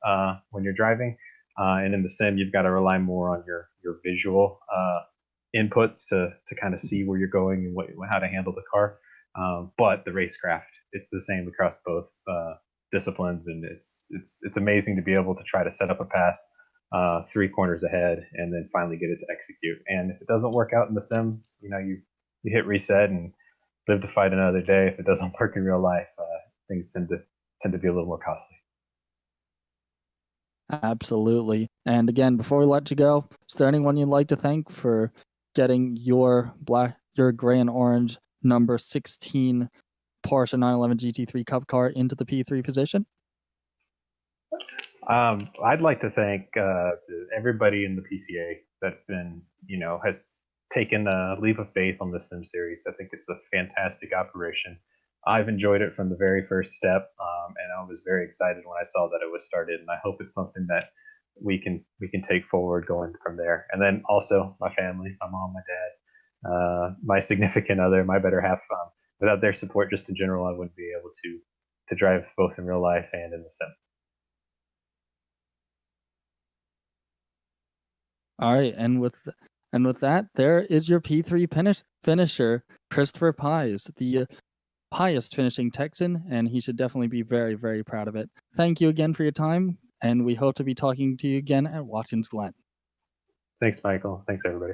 when you're driving. And in the sim, you've got to rely more on your visual inputs to kind of see where you're going and how to handle the car. But the racecraft, it's the same across both disciplines, and it's amazing to be able to try to set up a pass 3 corners ahead and then finally get it to execute. And if it doesn't work out in the sim, you hit reset and live to fight another day. If it doesn't work in real life, things tend to be a little more costly. Absolutely. And again, before we let you go, is there anyone you'd like to thank for getting your gray and orange number 16 Porsche 911 GT3 Cup car into the P3 position? I'd like to thank everybody in the PCA that's been, has taken a leap of faith on the Sim series. I think it's a fantastic operation. I've enjoyed it from the very first step, and I was very excited when I saw that it was started. And I hope it's something that we can take forward going from there. And then also my family, my mom, my dad, my significant other, my better half. Without their support, just in general, I wouldn't be able to drive both in real life and in the sim. All right, and with that, there is your P3 finisher, Christopher Pies, the highest finishing Texan, and he should definitely be very, very proud of it. Thank you again for your time, and we hope to be talking to you again at Watkins Glen. Thanks, Michael. Thanks, everybody.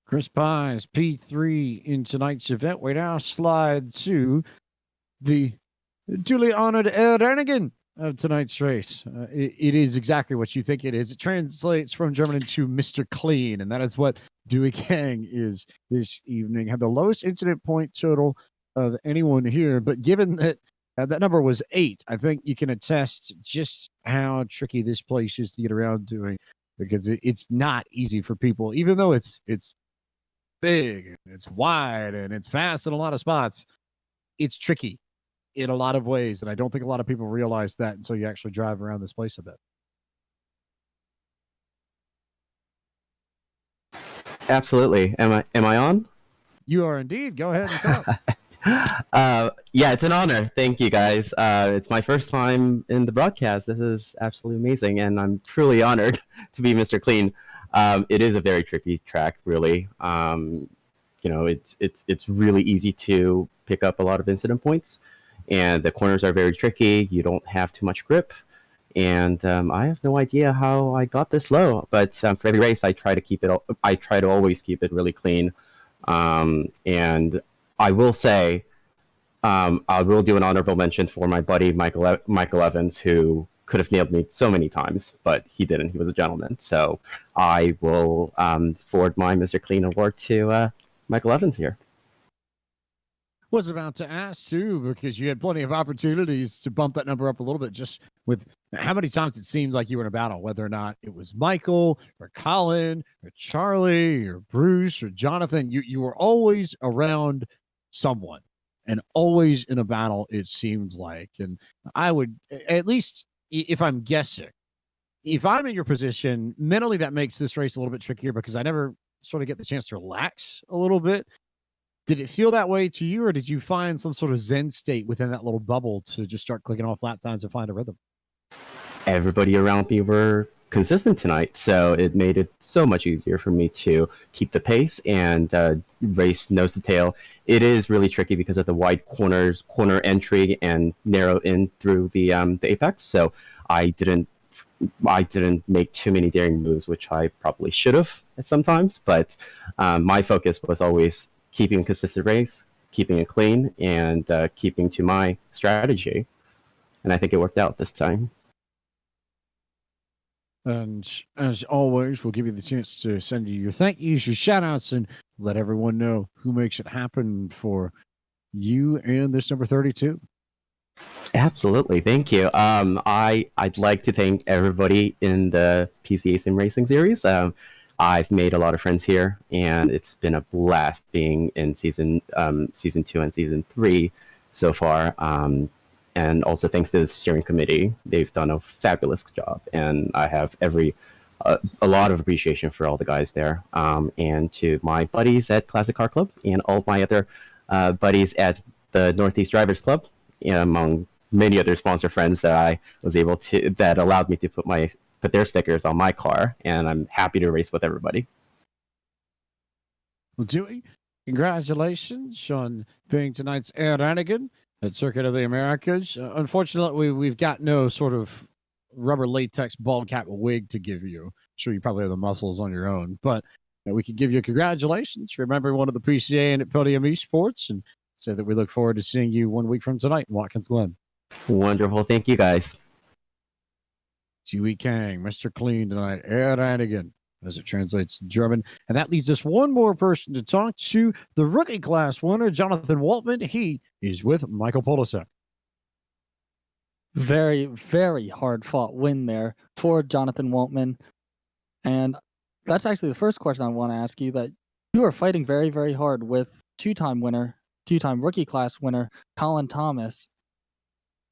Chris Pies, P3 in tonight's event. We now slide to the duly honored Eranigan of tonight's race. It is exactly what you think it is. It translates from German into Mr. Clean, and that is what Dewey Kang is this evening. Had the lowest incident point total of anyone here, but given that that number was 8, I think you can attest just how tricky this place is to get around doing, because it's not easy for people, even though it's big, it's wide, and it's fast in a lot of spots. It's tricky in a lot of ways, and I don't think a lot of people realize that until you actually drive around this place a bit. Absolutely. Am I on? You are indeed. Go ahead and talk. Yeah, it's an honor. Thank you, guys. It's my first time in the broadcast. This is absolutely amazing, and I'm truly honored to be Mr. Clean. It is a very tricky track, really. It's really easy to pick up a lot of incident points, and the corners are very tricky. You don't have too much grip, and I have no idea how I got this low. But for every race, I try to always keep it really clean. And I will say, I will do an honorable mention for my buddy Michael Evans, who could have nailed me so many times, but he didn't. He was a gentleman. So I will forward my Mr. Clean award to Michael Evans here. Was about to ask too, because you had plenty of opportunities to bump that number up a little bit, just with how many times it seemed like you were in a battle, whether or not it was Michael or Colin or Charlie or Bruce or Jonathan. You were always around someone and always in a battle, it seemed like. And I would, at least if I'm guessing, if I'm in your position, mentally that makes this race a little bit trickier because I never sort of get the chance to relax a little bit. Did it feel that way to you, or did you find some sort of Zen state within that little bubble to just start clicking off lap times and find a rhythm? Everybody around me were consistent tonight, so it made it so much easier for me to keep the pace and race nose to tail. It is really tricky because of the wide corner entry and narrow in through the apex. So I didn't make too many daring moves, which I probably should have at sometimes. But my focus was always keeping a consistent race, keeping it clean, and keeping to my strategy. And I think it worked out this time. And as always, we'll give you the chance to send you your thank yous, your shout outs, and let everyone know who makes it happen for you and this number 32. Absolutely, thank you. I'd like to thank everybody in the PCA Sim Racing series. I've made a lot of friends here, and it's been a blast being in season 2 and season 3 so far. And also thanks to the steering committee, they've done a fabulous job, and I have a lot of appreciation for all the guys there, and to my buddies at Classic Car Club and all my other buddies at the Northeast Drivers Club, among many other sponsor friends that I was able to, that allowed me to put their stickers on my car, and I'm happy to race with everybody. Well, Dewey, congratulations on being tonight's iRacing at Circuit of the Americas. Unfortunately, we've got no sort of rubber latex ball cap wig to give you. I'm sure you probably have the muscles on your own, but we can give you congratulations. Remember one of the PCA and at Podium Esports, and say that we look forward to seeing you 1 week from tonight in Watkins Glen. Wonderful. Thank you, guys. Dewey Kang, Mr. Clean tonight, iRacing, as it translates to German. And that leaves us one more person to talk to, the rookie class winner, Jonathan Waltman. He is with Michael Polisek. Very, very hard fought win there for Jonathan Waltman. And that's actually the first question I want to ask you, that you are fighting very, very hard with two-time rookie class winner, Colin Thomas,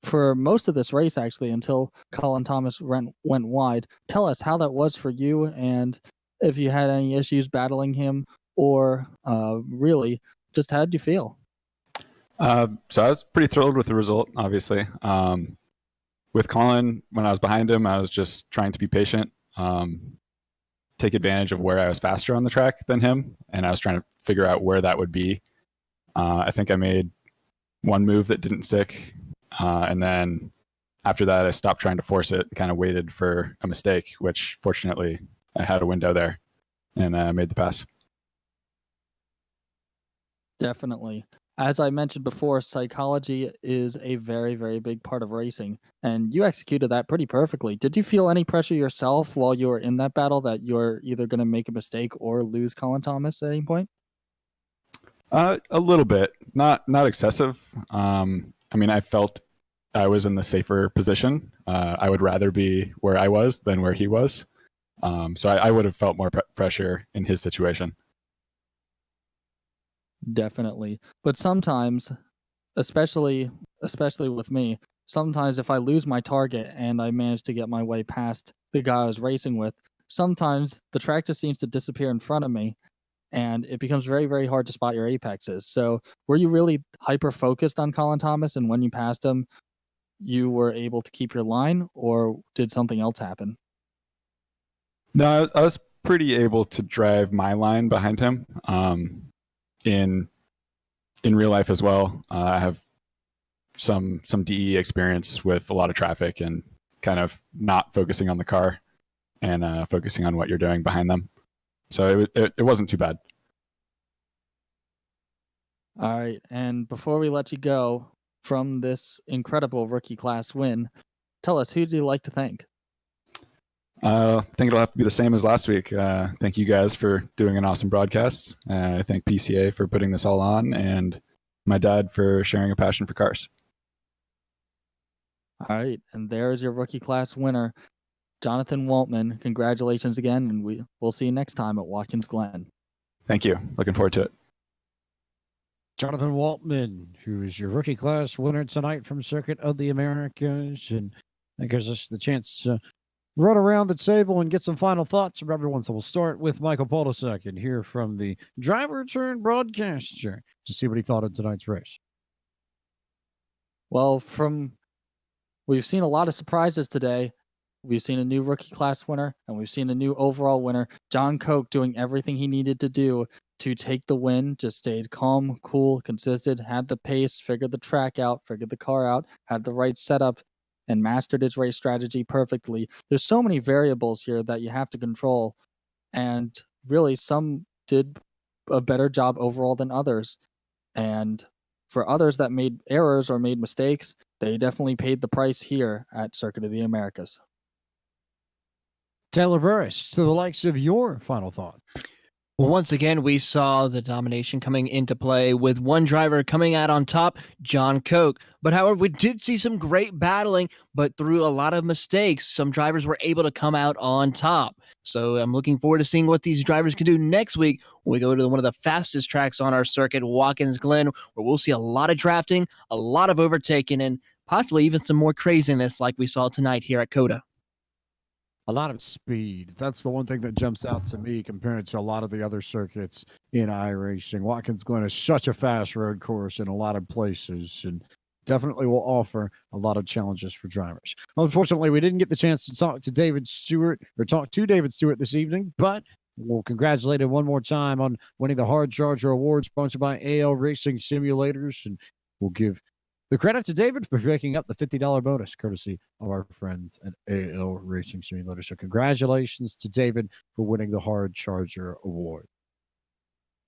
for most of this race, actually, until Colin Thomas went wide. Tell us how that was for you, and if you had any issues battling him, or really, just how did you feel? So I was pretty thrilled with the result, obviously. With Colin, when I was behind him, I was just trying to be patient, take advantage of where I was faster on the track than him, and I was trying to figure out where that would be. I think I made one move that didn't stick, and then after that, I stopped trying to force it, kind of waited for a mistake, which fortunately I had a window there, and I made the pass. Definitely. As I mentioned before, psychology is a very, very big part of racing, and you executed that pretty perfectly. Did you feel any pressure yourself while you were in that battle that you're either going to make a mistake or lose Colin Thomas at any point? A little bit, not excessive. I mean, I felt I was in the safer position. I would rather be where I was than where he was. So I would have felt more pressure in his situation. Definitely. But sometimes, especially with me, sometimes if I lose my target and I manage to get my way past the guy I was racing with, sometimes the track just seems to disappear in front of me, and it becomes very, very hard to spot your apexes. So were you really hyper focused on Colin Thomas, and when you passed him, you were able to keep your line, or did something else happen? No, I was pretty able to drive my line behind him. In real life as well, I have some DE experience with a lot of traffic and kind of not focusing on the car and focusing on what you're doing behind them. So it wasn't too bad. All right, and before we let you go from this incredible rookie class win, tell us, who do you like to thank? I think it'll have to be the same as last week. Thank you guys for doing an awesome broadcast. I thank PCA for putting this all on, and my dad for sharing a passion for cars. All right, and there's your rookie class winner, Jonathan Waltman. Congratulations again, and we'll see you next time at Watkins Glen. Thank you. Looking forward to it. Jonathan Waltman, who is your rookie class winner tonight from Circuit of the Americas, and that gives us the chance to run around the table and get some final thoughts from everyone. So we'll start with Michael Polisek and hear from the driver turned broadcaster to see what he thought of tonight's race. Well, we've seen a lot of surprises today. We've seen a new rookie class winner, and we've seen a new overall winner. John Koch doing everything he needed to do to take the win, just stayed calm, cool, consistent, had the pace, figured the track out, figured the car out, had the right setup, and mastered his race strategy perfectly. There's so many variables here that you have to control, and really some did a better job overall than others. And for others that made errors or made mistakes, they definitely paid the price here at Circuit of the Americas. Taylor Burris, to the likes of your final thoughts. Well, once again, we saw the domination coming into play with one driver coming out on top, John Koch. But however, we did see some great battling, but through a lot of mistakes, some drivers were able to come out on top. So I'm looking forward to seeing what these drivers can do next week when we go to one of the fastest tracks on our circuit, Watkins Glen, where we'll see a lot of drafting, a lot of overtaking, and possibly even some more craziness like we saw tonight here at COTA. A lot of speed. That's the one thing that jumps out to me compared to a lot of the other circuits in iRacing. Watkins Glen is such a fast road course in a lot of places and definitely will offer a lot of challenges for drivers. Unfortunately, we didn't get the chance to talk to David Stewart this evening, but we'll congratulate him one more time on winning the Hard Charger Award sponsored by AL Racing Simulators, and we'll give the credit to David for picking up the $50 bonus, courtesy of our friends at AL Racing Simulator. So congratulations to David for winning the Hard Charger Award.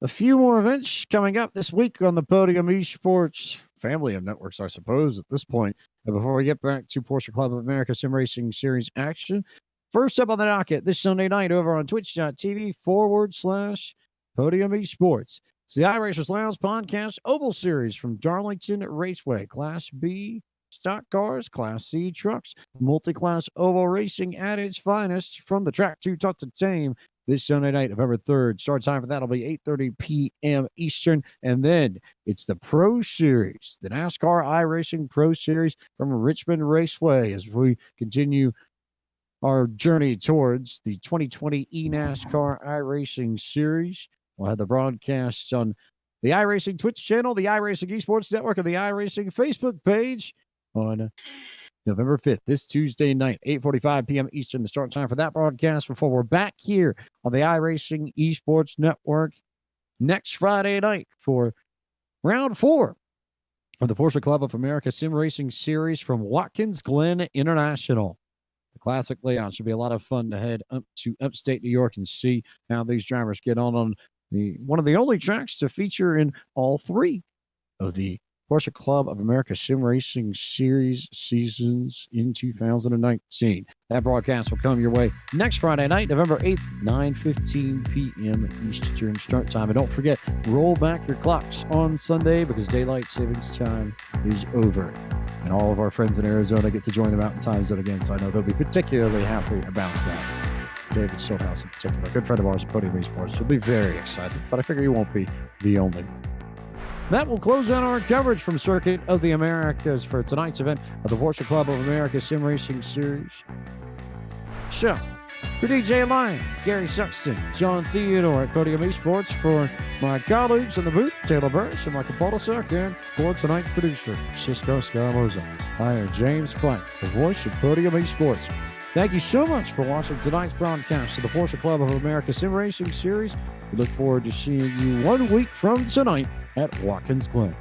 A few more events coming up this week on the Podium Esports family of networks, I suppose, at this point. And before we get back to Porsche Club of America Sim Racing Series action, first up on the docket this Sunday night over on twitch.tv/Podium Esports. It's the iRacers Lounge Podcast Oval Series from Darlington Raceway. Class B stock cars, Class C trucks, multi-class oval racing at its finest from the track too tough to tame this Sunday night, November 3rd. Start time for that will be 8:30 p.m. Eastern. And then it's the Pro Series, the NASCAR iRacing Pro Series from Richmond Raceway as we continue our journey towards the 2020 eNASCAR iRacing Series. We'll have the broadcasts on the iRacing Twitch channel, the iRacing Esports Network, and the iRacing Facebook page on November 5th, this Tuesday night, 8:45 p.m. Eastern, the start time for that broadcast before we're back here on the iRacing Esports Network next Friday night for round 4 of the Porsche Club of America Sim Racing Series from Watkins Glen International. The classic layout should be a lot of fun to head up to upstate New York and see how these drivers get on one of the only tracks to feature in all 3 of the Porsche Club of America Sim Racing Series seasons in 2019. That broadcast will come your way next Friday night, November 8th, 9:15 p.m. Eastern start time. And don't forget, roll back your clocks on Sunday because daylight savings time is over. And all of our friends in Arizona get to join the Mountain Time Zone again, so I know they'll be particularly happy about that. David Schulthouse in particular, a good friend of ours at Podium Esports, will be very excited, but I figure he won't be the only one. That will close out our coverage from Circuit of the Americas for tonight's event of the Porsche Club of America Sim Racing Series. So, for DJ Lyon, Gary Sexton, John Theodore at Podium Esports, for my colleagues in the booth, Taylor Burris and Michael Polisiak, and for tonight's producer, Cisco Scaramoza, I am James Plank, the voice of Podium Esports. Thank you so much for watching tonight's broadcast of the Porsche Club of America Sim Racing Series. We look forward to seeing you 1 week from tonight at Watkins Glen.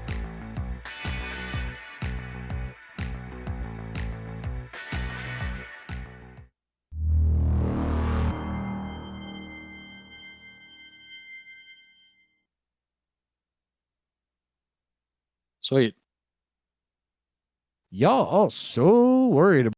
Sweet. Y'all are so worried about